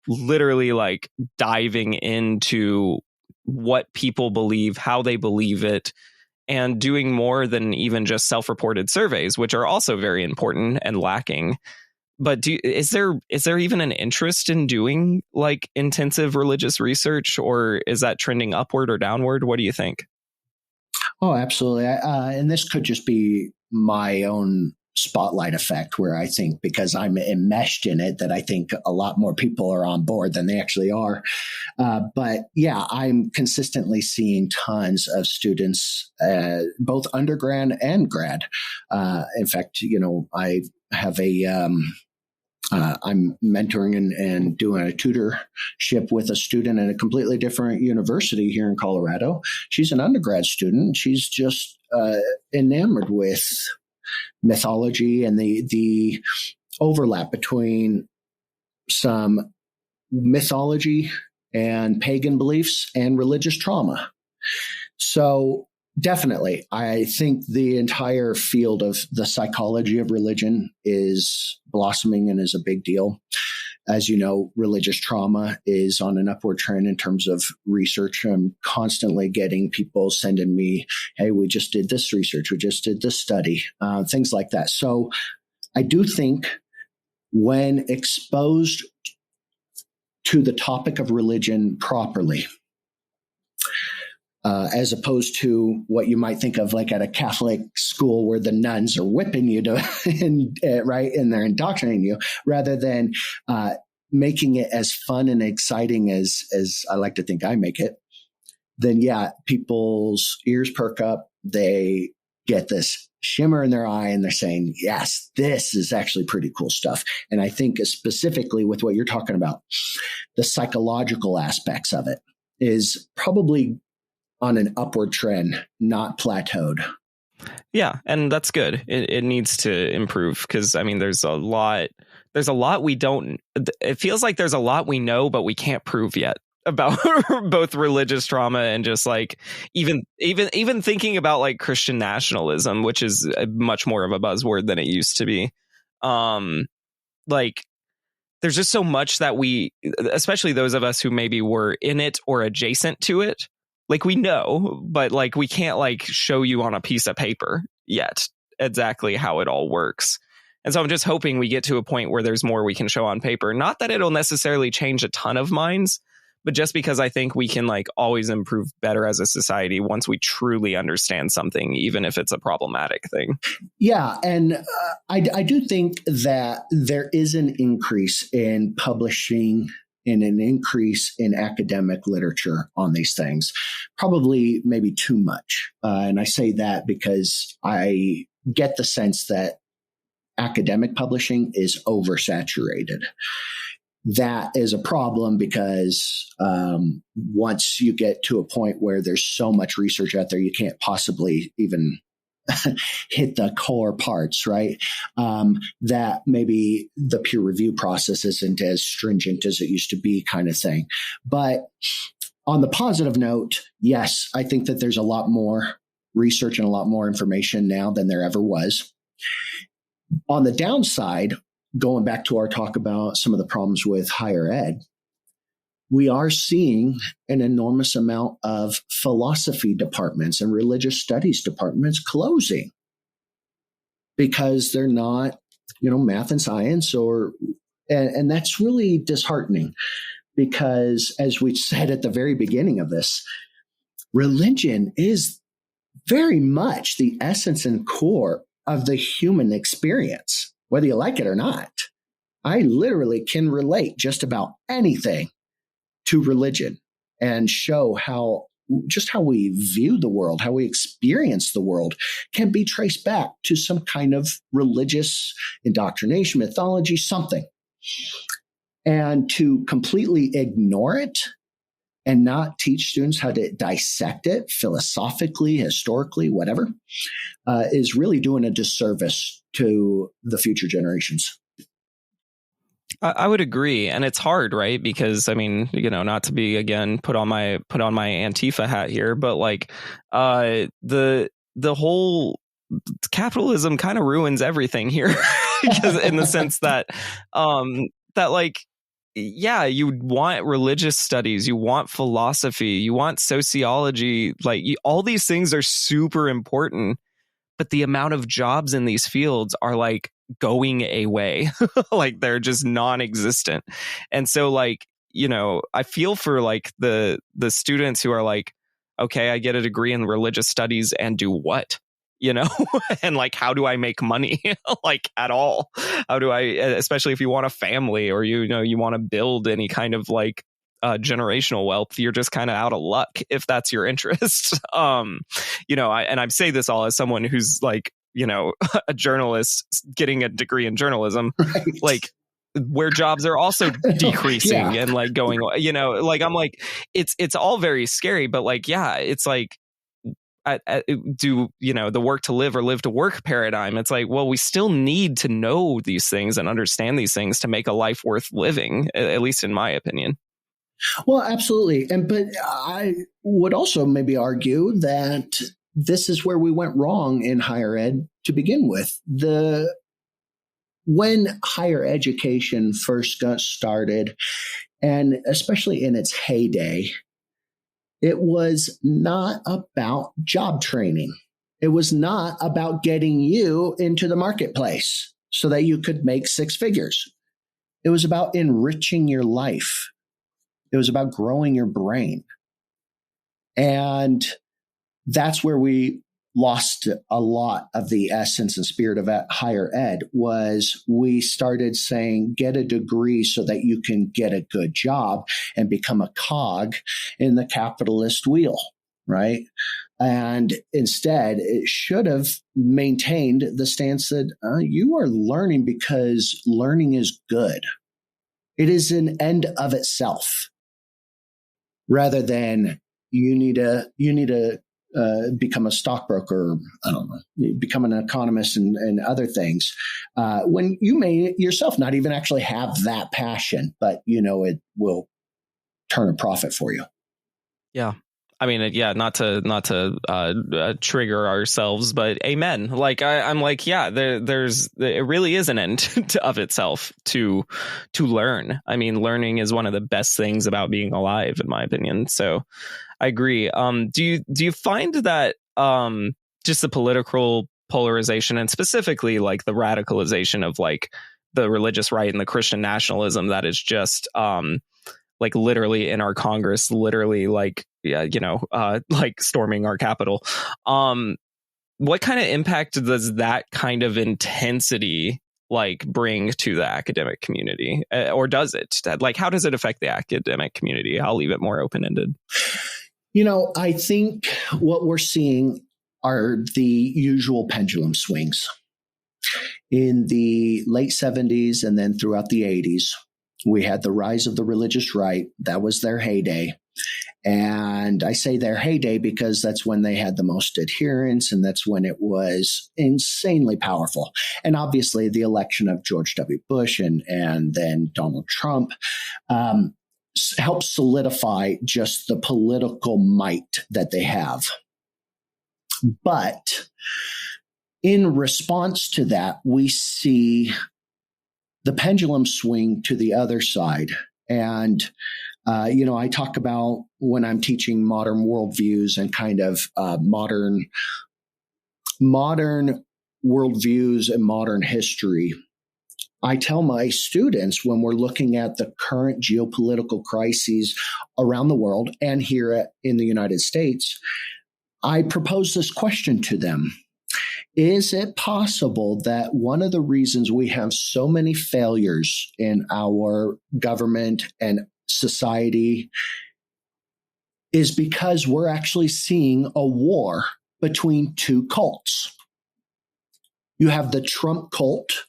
literally like diving into what people believe, how they believe it, and doing more than even just self-reported surveys, which are also very important and lacking. But is there even an interest in doing like intensive religious research, or is that trending upward or downward? What do you think? Oh, absolutely. And this could just be my own spotlight effect, where I think because I'm enmeshed in it, that I think a lot more people are on board than they actually are. But yeah, I'm consistently seeing tons of students, both undergrad and grad. In fact, I have I'm mentoring and doing a tutorship with a student at a completely different university here in Colorado. She's an undergrad student. She's just enamored with mythology and the overlap between some mythology and pagan beliefs and religious trauma. So definitely, I think the entire field of the psychology of religion is blossoming and is a big deal. As you know, religious trauma is on an upward trend in terms of research. I'm constantly getting people sending me, hey, we just did this research, we just did this study, things like that. So I do think when exposed to the topic of religion properly, as opposed to what you might think of like at a Catholic school where the nuns are whipping you right, and they're indoctrinating you, rather than making it as fun and exciting as I like to think I make it, then yeah, people's ears perk up. They get this shimmer in their eye and they're saying, yes, this is actually pretty cool stuff. And I think specifically with what you're talking about, the psychological aspects of it is probably on an upward trend, not plateaued. Yeah, and that's good. It needs to improve because, I mean, there's a lot we don't, it feels like there's a lot we know, but we can't prove yet about both religious trauma and just like even thinking about like Christian nationalism, which is much more of a buzzword than it used to be. Like there's just so much that we, especially those of us who maybe were in it or adjacent to it, like we know, but like we can't like show you on a piece of paper yet exactly how it all works. And so I'm just hoping we get to a point where there's more we can show on paper. Not that it'll necessarily change a ton of minds, but just because I think we can like always improve better as a society once we truly understand something, even if it's a problematic thing. Yeah. And I do think that there is an increase in publishing and an increase in academic literature on these things, probably maybe too much. And I say that because I get the sense that academic publishing is oversaturated. That is a problem because once you get to a point where there's so much research out there, you can't possibly even hit the core parts, right? That maybe the peer review process isn't as stringent as it used to be, kind of thing. But on the positive note, yes, I think that there's a lot more research and a lot more information now than there ever was. On the downside, going back to our talk about some of the problems with higher ed, we are seeing an enormous amount of philosophy departments and religious studies departments closing because they're not, math and science and that's really disheartening because, as we said at the very beginning of this, religion is very much the essence and core of the human experience, whether you like it or not. I literally can relate just about anything to religion and show how we view the world, how we experience the world can be traced back to some kind of religious indoctrination, mythology, something. And to completely ignore it and not teach students how to dissect it philosophically, historically, whatever, is really doing a disservice to the future generations. I would agree. And it's hard, right? Because I mean, not to be again put on my Antifa hat here, but like the whole capitalism kind of ruins everything here. Because in the sense that that like, yeah, you want religious studies, you want philosophy, you want sociology, like all these things are super important, but the amount of jobs in these fields are like going away. Like they're just non-existent. And so like, I feel for like the students who are like, okay, I get a degree in religious studies and do what? And like, how do I make money? Like at all? How do I, especially if you want a family or, you want to build any kind of like generational wealth, you're just kind of out of luck if that's your interest. I say this all as someone who's like, a journalist getting a degree in journalism, right. Like where jobs are also decreasing and like going, like I'm like, it's all very scary, but like, yeah, it's like, the work to live or live to work paradigm. It's like, well, we still need to know these things and understand these things to make a life worth living, at least in my opinion. Well, absolutely. But I would also maybe argue that this is where we went wrong in higher ed to begin with. When higher education first got started, and especially in its heyday, it was not about job training. It was not about getting you into the marketplace so that you could make six figures. It was about enriching your life. It was about growing your brain. And that's where we lost a lot of the essence and spirit of higher ed. Was we started saying, get a degree so that you can get a good job and become a cog in the capitalist wheel, right? And instead, it should have maintained the stance that you are learning because learning is good. It is an end of itself, rather than you need to become a stockbroker. I don't know, become an economist and other things. When you may yourself not even actually have that passion, but it will turn a profit for you. Yeah. I mean, yeah, not to trigger ourselves, but amen. Like I'm like, yeah, it really is an end of itself to learn. I mean, learning is one of the best things about being alive, in my opinion. So I agree. Do you find that just the political polarization and specifically like the radicalization of like the religious right and the Christian nationalism that is just like literally in our Congress, literally like, yeah, like storming our Capitol. What kind of impact does that kind of intensity like bring to the academic community, or does it? Like, how does it affect the academic community? I'll leave it more open-ended. I think what we're seeing are the usual pendulum swings. In the late 70s and then throughout the 80s, we had the rise of the religious right. That was their heyday. And I say their heyday because that's when they had the most adherents, and that's when it was insanely powerful. And obviously the election of George W. Bush and then Donald Trump helped solidify just the political might that they have. But in response to that, we see the pendulum swing to the other side. And, I talk about when I'm teaching modern worldviews and kind of modern worldviews and modern history. I tell my students when we're looking at the current geopolitical crises around the world and here in the United States, I propose this question to them. Is it possible that one of the reasons we have so many failures in our government and society is because we're actually seeing a war between two cults? You have the Trump cult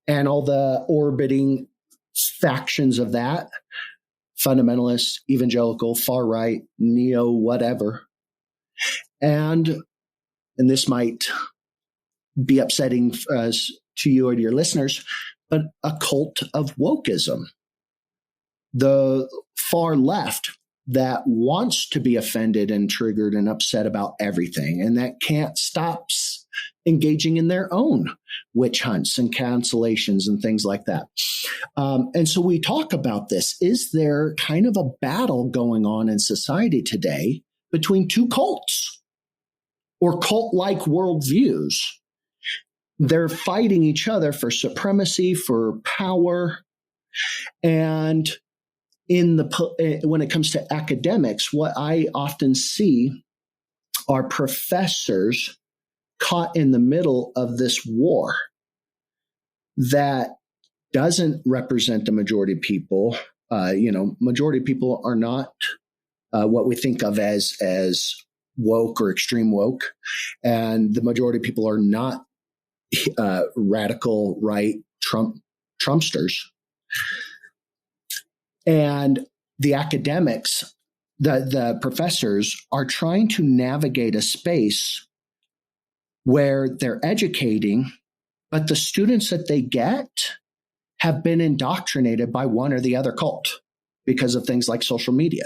and all the orbiting factions of that, fundamentalist, evangelical, far right, neo, whatever. And this might be upsetting to you or to your listeners, but a cult of wokeism. The far left that wants to be offended and triggered and upset about everything, and that can't stop engaging in their own witch hunts and cancellations and things like that. And so we talk about this. Is there kind of a battle going on in society today between two cults or cult-like worldviews? They're fighting each other for supremacy, for power. And when it comes to academics, what I often see are professors caught in the middle of this war that doesn't represent the majority of people. Majority of people are not what we think of as woke or extreme woke. And the majority of people are not radical right Trumpsters. And the academics, the professors are trying to navigate a space where they're educating, but the students that they get have been indoctrinated by one or the other cult because of things like social media.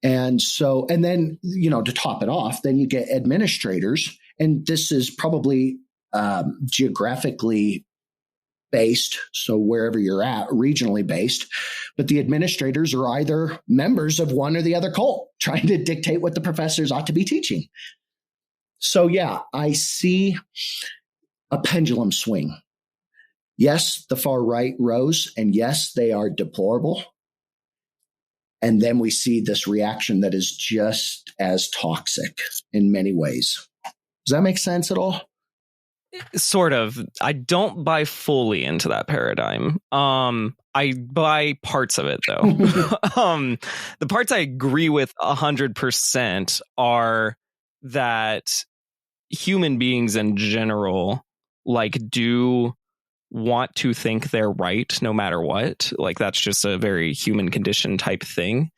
And so, and then, to top it off, then you get administrators, and this is probably geographically based. So wherever you're at, regionally based, but the administrators are either members of one or the other cult trying to dictate what the professors ought to be teaching. So yeah, I see a pendulum swing. Yes, the far right rose, and yes, they are deplorable. And then we see this reaction that is just as toxic in many ways. Does that make sense at all? Sort of. I don't buy fully into that paradigm. I buy parts of it, though. The parts I agree with 100% are that human beings in general, like, do want to think they're right no matter what. Like, that's just a very human condition type thing.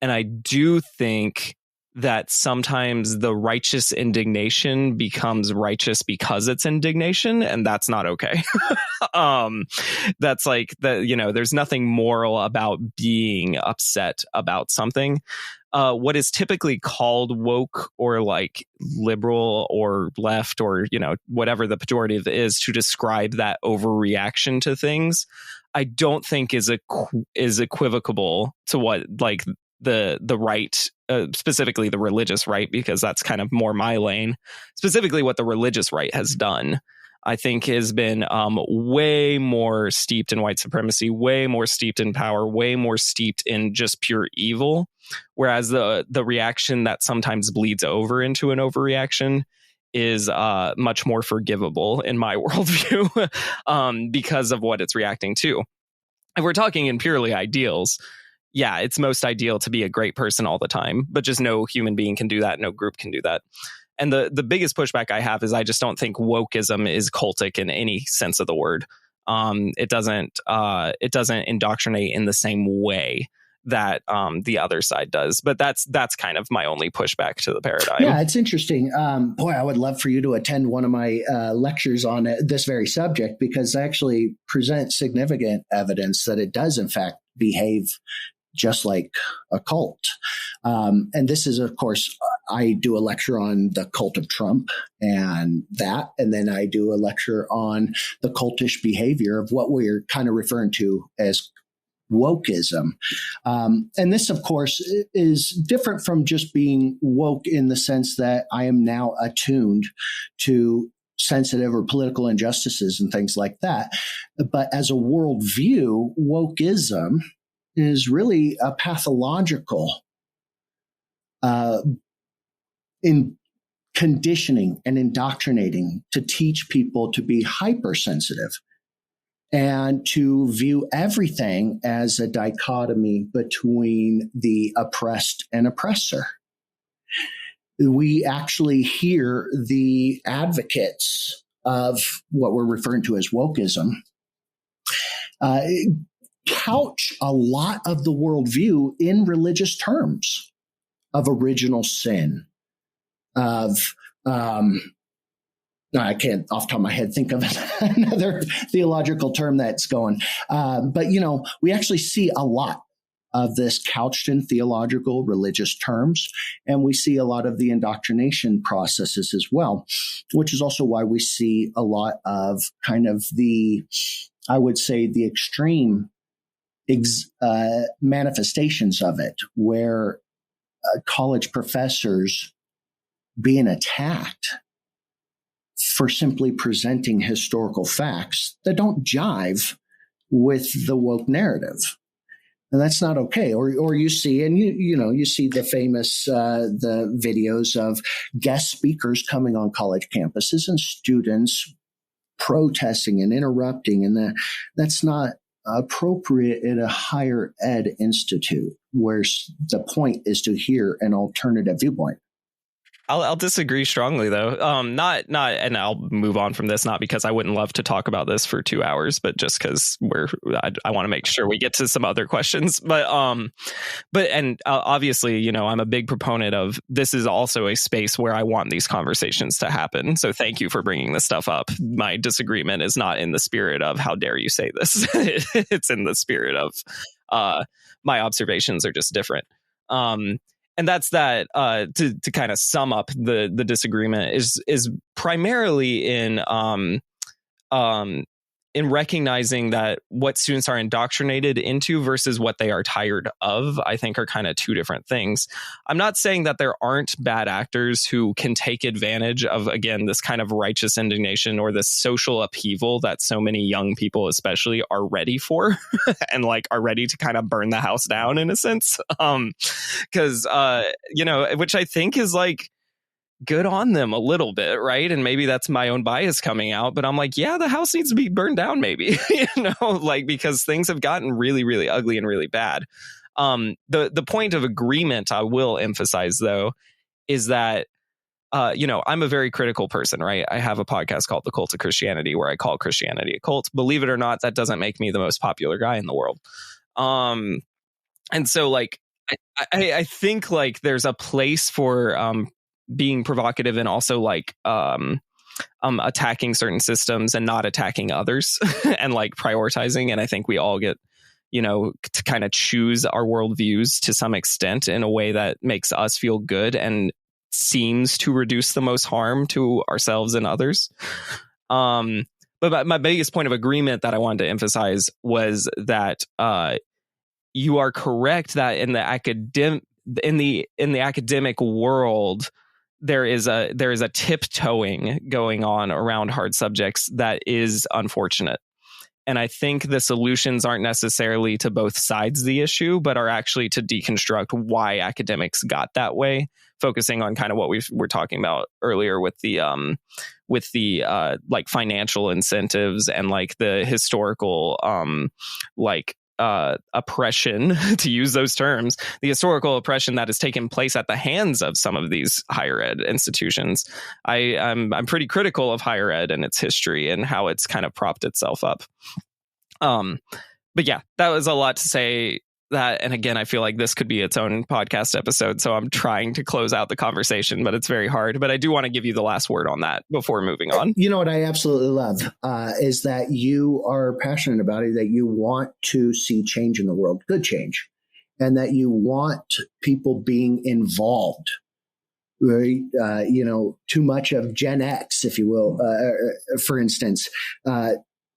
And I do think that sometimes the righteous indignation becomes righteous because it's indignation, and that's not okay. That's like there's nothing moral about being upset about something. What is typically called woke or like liberal or left or whatever the pejorative is to describe that overreaction to things, I don't think is equivocable to what like the right, specifically the religious right, because that's kind of more my lane. Specifically, what the religious right has done, I think, has been way more steeped in white supremacy, way more steeped in power, way more steeped in just pure evil. Whereas the reaction that sometimes bleeds over into an overreaction is much more forgivable in my worldview because of what it's reacting to. If we're talking in purely ideals, yeah, it's most ideal to be a great person all the time, but just no human being can do that. No group can do that. And the biggest pushback I have is I just don't think wokeism is cultic in any sense of the word. It doesn't indoctrinate in the same way that the other side does. But that's kind of my only pushback to the paradigm. Yeah, it's interesting. Boy, I would love for you to attend one of my lectures on this very subject, because I actually present significant evidence that it does, in fact, behave just like a cult. And this is, of course, I do a lecture on the cult of Trump and then I do a lecture on the cultish behavior of what we're kind of referring to as wokeism. And this, of course, is different from just being woke in the sense that I am now attuned to sensitive or political injustices and things like that. But as a worldview, wokeism is really a pathological in conditioning and indoctrinating to teach people to be hypersensitive and to view everything as a dichotomy between the oppressed and oppressor. We actually hear the advocates of what we're referring to as wokeism couch a lot of the worldview in religious terms of original sin, of I can't off the top of my head think of another theological term that's going. But, we actually see a lot of this couched in theological religious terms, and we see a lot of the indoctrination processes as well, which is also why we see a lot of kind of I would say, the extreme manifestations of it, where college professors being attacked for simply presenting historical facts that don't jive with the woke narrative. And that's not okay. Or you see, and you see the famous, the videos of guest speakers coming on college campuses and students protesting and interrupting. And that's not appropriate at a higher ed institute where the point is to hear an alternative viewpoint. I'll disagree strongly, though. Not, and I'll move on from this, not because I wouldn't love to talk about this for 2 hours, but just because I want to make sure we get to some other questions. But obviously, I'm a big proponent of this is also a space where I want these conversations to happen. So thank you for bringing this stuff up. My disagreement is not in the spirit of how dare you say this. It's in the spirit of my observations are just different. And that's that. To kind of sum up the disagreement is primarily in recognizing that what students are indoctrinated into versus what they are tired of, I think, are kind of two different things. I'm not saying that there aren't bad actors who can take advantage of, again, this kind of righteous indignation or this social upheaval that so many young people especially are ready for and are ready to kind of burn the house down in a sense. Because, which I think is good on them a little bit, right? And maybe that's my own bias coming out, but I'm like, yeah, the house needs to be burned down, maybe, like, because things have gotten really, really ugly and really bad. The point of agreement I will emphasize, though, is that I'm a very critical person, right? I have a podcast called The Cult of Christianity where I call Christianity a cult. Believe it or not, that doesn't make me the most popular guy in the world. And so, like, I think, like, there's a place for being provocative and also, like, attacking certain systems and not attacking others and, like, prioritizing. And I think we all get, to kind of choose our worldviews to some extent in a way that makes us feel good and seems to reduce the most harm to ourselves and others. But my biggest point of agreement that I wanted to emphasize was that you are correct that in the academic world, there is a tiptoeing going on around hard subjects that is unfortunate. And I think the solutions aren't necessarily to both sides of the issue, but are actually to deconstruct why academics got that way, focusing on kind of what we were talking about earlier with the like financial incentives and like the historical oppression, to use those terms, the historical oppression that has taken place at the hands of some of these higher ed institutions. I'm pretty critical of higher ed and its history and how it's kind of propped itself up. But yeah, that was a lot to say that. And again, I feel like this could be its own podcast episode. So I'm trying to close out the conversation, but it's very hard. But I do want to give you the last word on that before moving on. You know what I absolutely love is that you are passionate about it, that you want to see change in the world, good change, and that you want people being involved. Right? Too much of Gen X, if you will, for instance,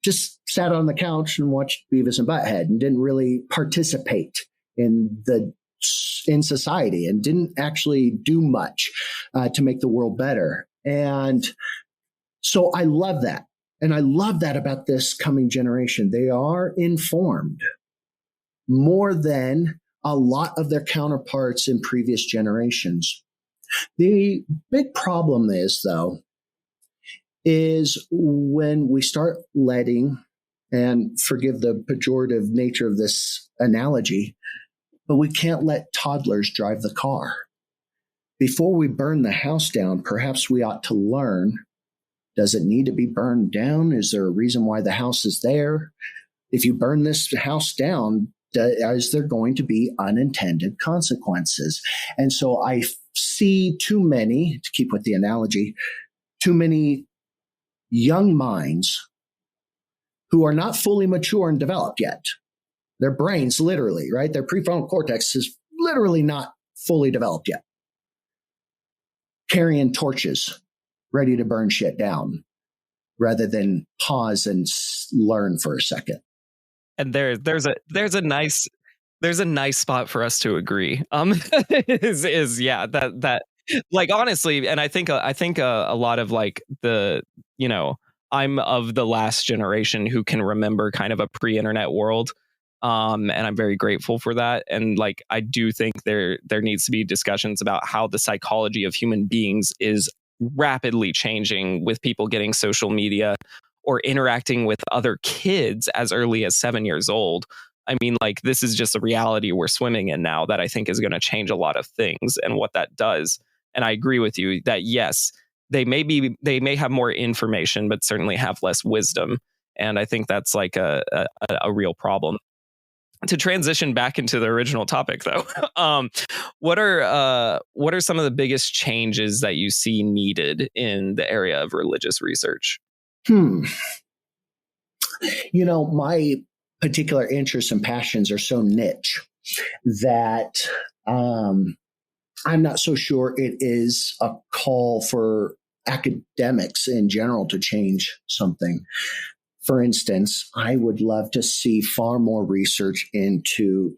just sat on the couch and watched Beavis and Butthead and didn't really participate in society and didn't actually do much to make the world better. And so I love that. And I love that about this coming generation. They are informed more than a lot of their counterparts in previous generations. The big problem is when we start letting, and forgive the pejorative nature of this analogy, but we can't let toddlers drive the car. Before we burn the house down, perhaps we ought to learn, does it need to be burned down? Is there a reason why the house is there? If you burn this house down, is there going to be unintended consequences? And so I see too many, to keep with the analogy, too many young minds who are not fully mature and developed yet. Their brains literally, right? Their prefrontal cortex is literally not fully developed yet. Carrying torches, ready to burn shit down, rather than pause and learn for a second. And there's a nice spot for us to agree. That like, honestly, and I think a lot of like the, I'm of the last generation who can remember kind of a pre-internet world. And I'm very grateful for that. And like, I do think there needs to be discussions about how the psychology of human beings is rapidly changing with people getting social media or interacting with other kids as early as 7 years old. I mean, like, this is just a reality we're swimming in now that I think is going to change a lot of things and what that does. And I agree with you that, yes, they may have more information, but certainly have less wisdom. And I think that's like a real problem. To transition back into the original topic, though, what are some of the biggest changes that you see needed in the area of religious research? My particular interests and passions are so niche that I'm not so sure it is a call for academics in general to change something. For instance, I would love to see far more research into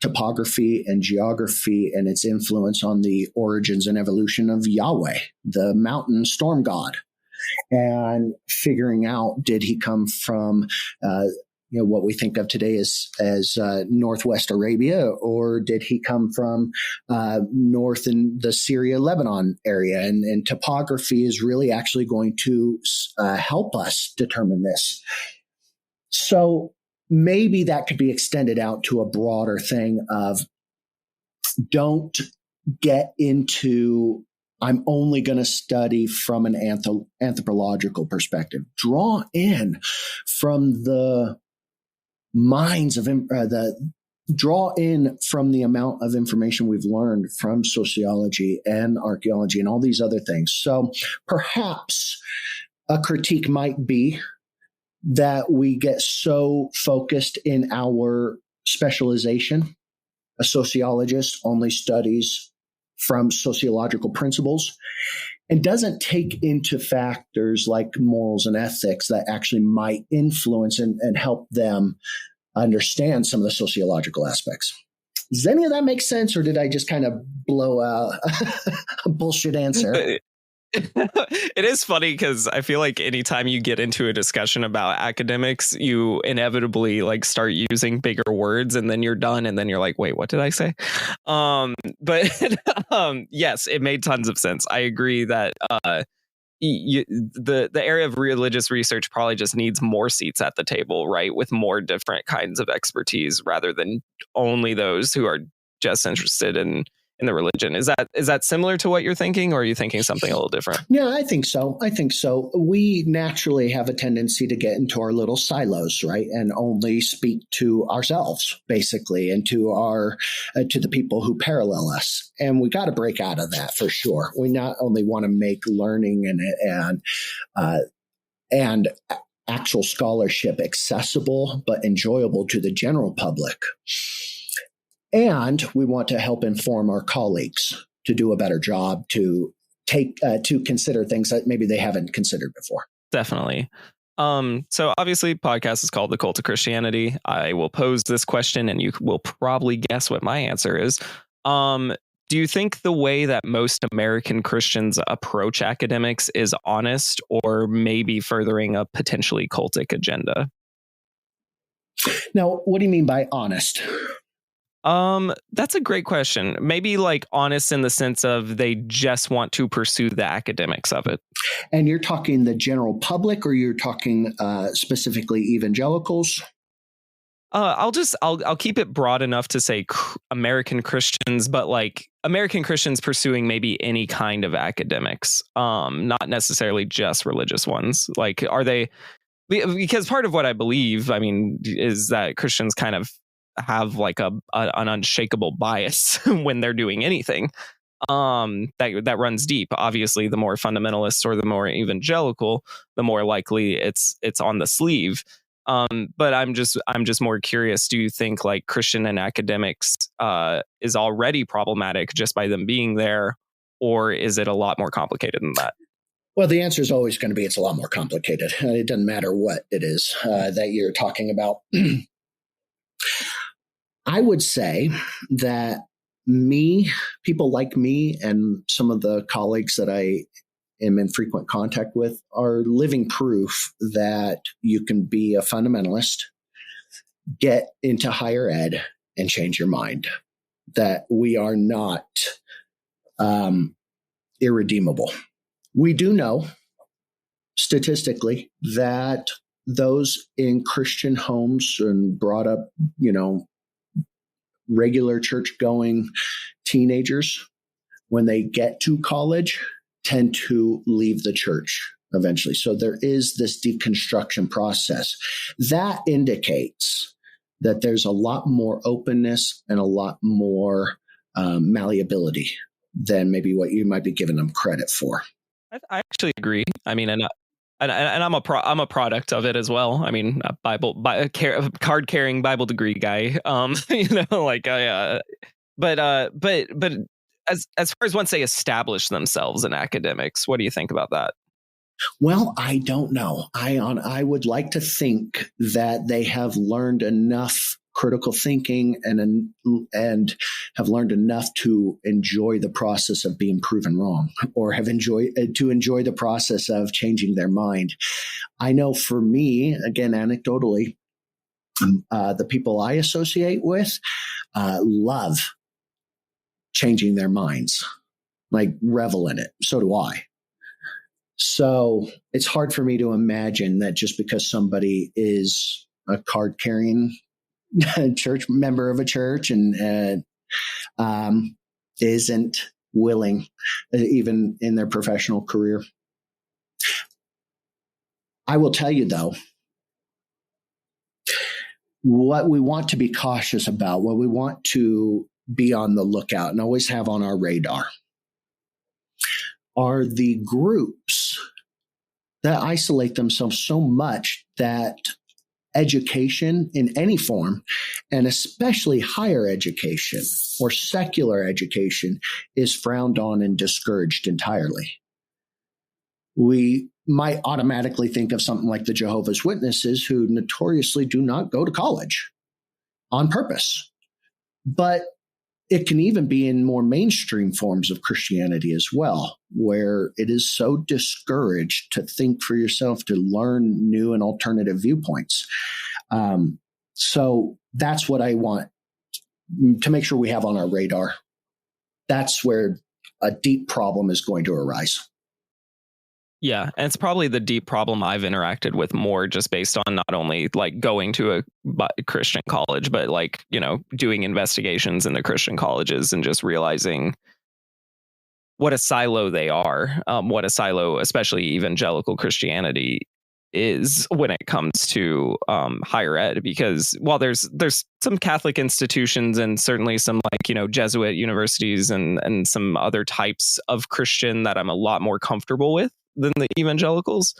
topography and geography and its influence on the origins and evolution of Yahweh, the mountain storm god, and figuring out, did he come from what we think of today as Northwest Arabia, or did he come from north in the Syria, Lebanon area? And topography is really actually going to help us determine this. So maybe that could be extended out to a broader thing of don't get into, I'm only going to study from an anthropological perspective. Draw in from the minds of draw in from the amount of information we've learned from sociology and archaeology and all these other things. So perhaps a critique might be that we get so focused in our specialization. A sociologist only studies from sociological principles and doesn't take into factors like morals and ethics that actually might influence and help them understand some of the sociological aspects. Does any of that make sense, or did I just kind of blow a bullshit answer? It is funny because I feel like anytime you get into a discussion about academics, you inevitably like start using bigger words, and then you're done, and then you're like, wait, what did I say? But yes, it made tons of sense. I agree that the area of religious research probably just needs more seats at the table, right? With more different kinds of expertise rather than only those who are just interested in the religion. Is that similar to what you're thinking, or are you thinking something a little different? Yeah, I think so. We naturally have a tendency to get into our little silos, right? And only speak to ourselves, basically, and to the people who parallel us. And we got to break out of that for sure. We not only want to make learning and actual scholarship accessible, but enjoyable to the general public. And we want to help inform our colleagues to do a better job, to consider things that maybe they haven't considered before. Definitely. So obviously, podcast is called The Cult of Christianity. I will pose this question, and you will probably guess what my answer is. Do you think the way that most American Christians approach academics is honest, or maybe furthering a potentially cultic agenda? Now, what do you mean by honest? That's a great question. Maybe like honest in the sense of they just want to pursue the academics of it. And you're talking the general public, or you're talking specifically evangelicals? I'll keep it broad enough to say American Christians, but like American Christians pursuing maybe any kind of academics, not necessarily just religious ones. Like, are they? Because part of what I believe, I mean, is that Christians kind of have like an unshakable bias when they're doing anything that runs deep. Obviously, the more fundamentalists or the more evangelical, the more likely it's on the sleeve. But I'm just more curious. Do you think like Christian and academics is already problematic just by them being there, or is it a lot more complicated than that? Well, the answer is always going to be it's a lot more complicated. It doesn't matter what it is that you're talking about. I would say that people like me and some of the colleagues that I am in frequent contact with are living proof that you can be a fundamentalist, get into higher ed, and change your mind. That we are not irredeemable. We do know statistically that those in Christian homes and brought up, regular church-going teenagers, when they get to college, tend to leave the church eventually. So there is this deconstruction process. That indicates that there's a lot more openness and a lot more malleability than maybe what you might be giving them credit for. I actually agree. I mean, and I'm a product of it as well. I mean, a card carrying Bible degree guy. But as far as once they establish themselves in academics, what do you think about that? Well, I don't know. I would like to think that they have learned enough critical thinking and have learned enough to enjoy the process of being proven wrong, or have enjoy the process of changing their mind. I know for me, again, anecdotally, The people I associate with love changing their minds, like revel in it. So do I. So it's hard for me to imagine that just because somebody is a card carrying church member of a church and isn't willing, even in their professional career. I will tell you, though, what we want to be cautious about, what we want to be on the lookout and always have on our radar are the groups that isolate themselves so much that education in any form, and especially higher education or secular education, is frowned on and discouraged entirely. We might automatically think of something like the Jehovah's Witnesses, who notoriously do not go to college on purpose. But it can even be in more mainstream forms of Christianity as well, where it is so discouraged to think for yourself, to learn new and alternative viewpoints. So that's what I want to make sure we have on our radar. That's where a deep problem is going to arise. Yeah, and it's probably the deep problem I've interacted with more, just based on not only like going to a Christian college, but like, doing investigations in the Christian colleges and just realizing what a silo they are, what a silo, especially evangelical Christianity, is when it comes to higher ed. Because while there's some Catholic institutions and certainly some Jesuit universities and some other types of Christian that I'm a lot more comfortable with than the evangelicals,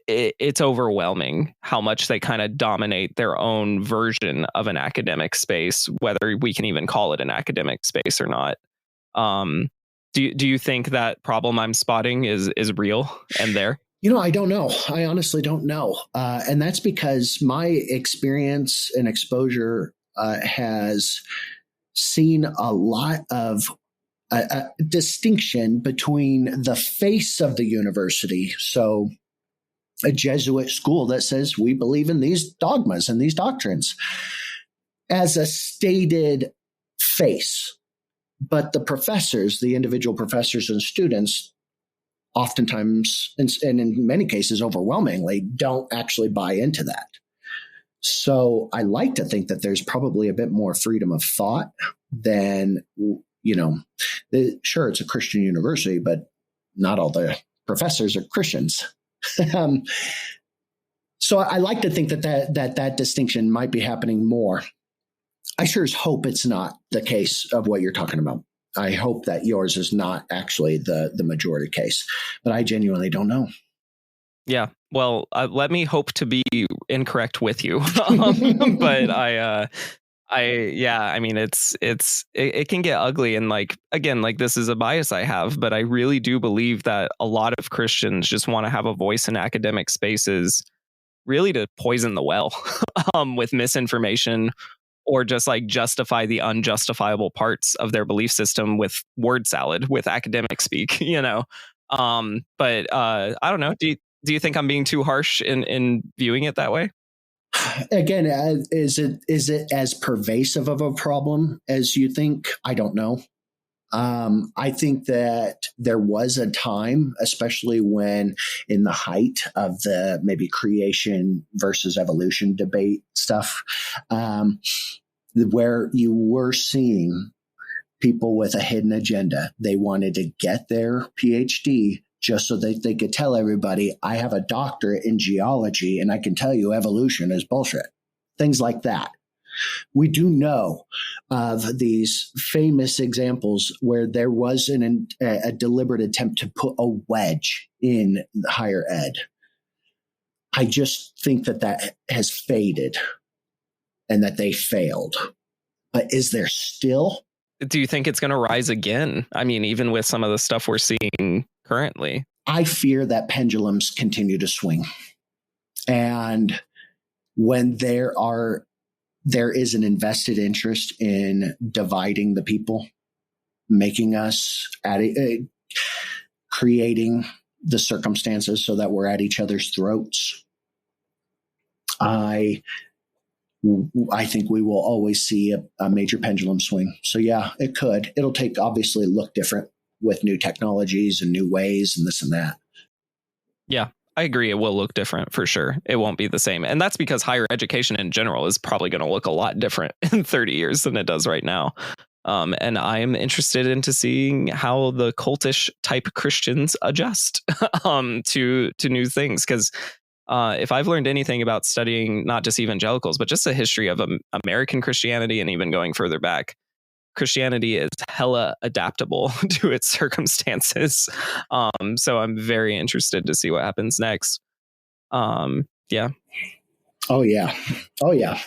it's overwhelming how much they kind of dominate their own version of an academic space, whether we can even call it an academic space or not. Do you think that problem I'm spotting is real and there? I don't know. I honestly don't know. And that's because my experience and exposure has seen a lot of a distinction between the face of the university. So a Jesuit school that says we believe in these dogmas and these doctrines as a stated face. But the professors, the individual professors and students, oftentimes, and in many cases overwhelmingly, don't actually buy into that. So I like to think that there's probably a bit more freedom of thought than, sure, it's a Christian university, but not all the professors are Christians. So I like to think that distinction might be happening more. I sure as hope it's not the case of what you're talking about. I hope that yours is not actually the majority case, but I genuinely don't know. Yeah, well, let me hope to be incorrect with you, but I mean, it can get ugly, and again, this is a bias I have, but I really do believe that a lot of Christians just want to have a voice in academic spaces, really to poison the well with misinformation, or just justify the unjustifiable parts of their belief system with word salad, with academic speak, But I don't know. Do you think I'm being too harsh in viewing it that way? Again, is it as pervasive of a problem as you think? I don't know. I think that there was a time, especially when in the height of the maybe creation versus evolution debate stuff, where you were seeing people with a hidden agenda. They wanted to get their PhD just so that they could tell everybody, I have a doctorate in geology and I can tell you evolution is bullshit. Things like that. We do know of these famous examples where there was a deliberate attempt to put a wedge in higher ed. I just think that has faded and that they failed. But is there still? Do you think it's going to rise again? I mean, even with some of the stuff we're seeing currently. I fear that pendulums continue to swing. And when there is an invested interest in dividing the people, making us creating the circumstances so that we're at each other's throats. I think we will always see a major pendulum swing. So yeah, it could. It'll obviously look different with new technologies and new ways and this and that. Yeah, I agree. It will look different for sure. It won't be the same. And that's because higher education in general is probably going to look a lot different in 30 years than it does right now. And I am interested into seeing how the cultish type Christians adjust to new things. Because if I've learned anything about studying not just evangelicals, but just the history of American Christianity and even going further back, Christianity is hella adaptable to its circumstances. So I'm very interested to see what happens next. Yeah. Oh, yeah. Oh, yeah.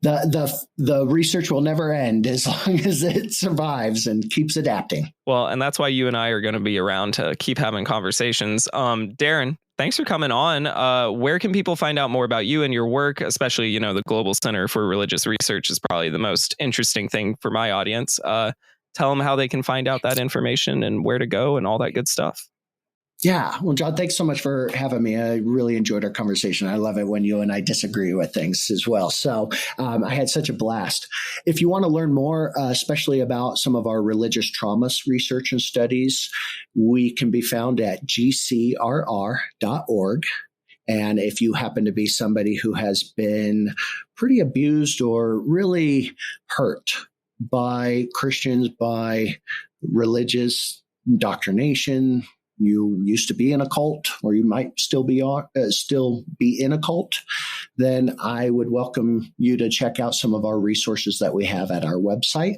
The research will never end as long as it survives and keeps adapting. Well, and that's why you and I are going to be around to keep having conversations. Darren, thanks for coming on. Where can people find out more about you and your work? Especially, the Global Center for Religious Research is probably the most interesting thing for my audience. Tell them how they can find out that information and where to go and all that good stuff. Yeah. Well, John, thanks so much for having me. I really enjoyed our conversation. I love it when you and I disagree with things as well. So I had such a blast. If you want to learn more, especially about some of our religious traumas research and studies, we can be found at gcrr.org. And if you happen to be somebody who has been pretty abused or really hurt by Christians, by religious indoctrination, you used to be in a cult, or you might still be in a cult, then I would welcome you to check out some of our resources that we have at our website.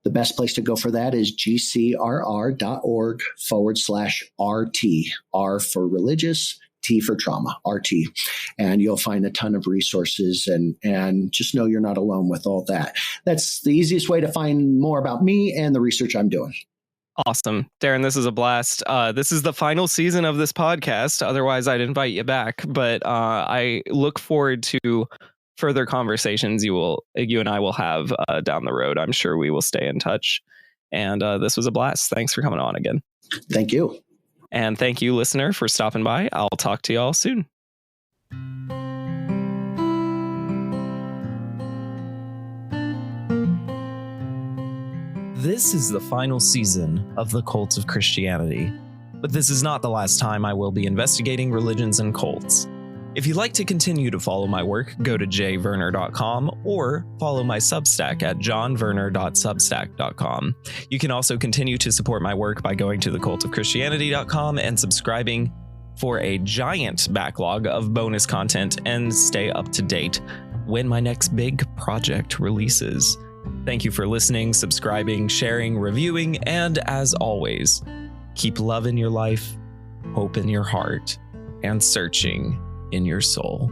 The best place to go for that is gcrr.org/RT, R for religious, T for trauma, RT. And you'll find a ton of resources and just know you're not alone with all that. That's the easiest way to find more about me and the research I'm doing. Awesome. Darren, this is a blast. This is the final season of this podcast. Otherwise, I'd invite you back. But I look forward to further conversations you and I will have down the road. I'm sure we will stay in touch. And this was a blast. Thanks for coming on again. Thank you. And thank you, listener, for stopping by. I'll talk to you all soon. This is the final season of the Cult of Christianity, but this is not the last time I will be investigating religions and cults. If you'd like to continue to follow my work, go to jverner.com or follow my Substack at johnverner.substack.com. You can also continue to support my work by going to thecultofchristianity.com and subscribing for a giant backlog of bonus content and stay up to date when my next big project releases. Thank you for listening, subscribing, sharing, reviewing, and as always, keep love in your life, hope in your heart, and searching in your soul.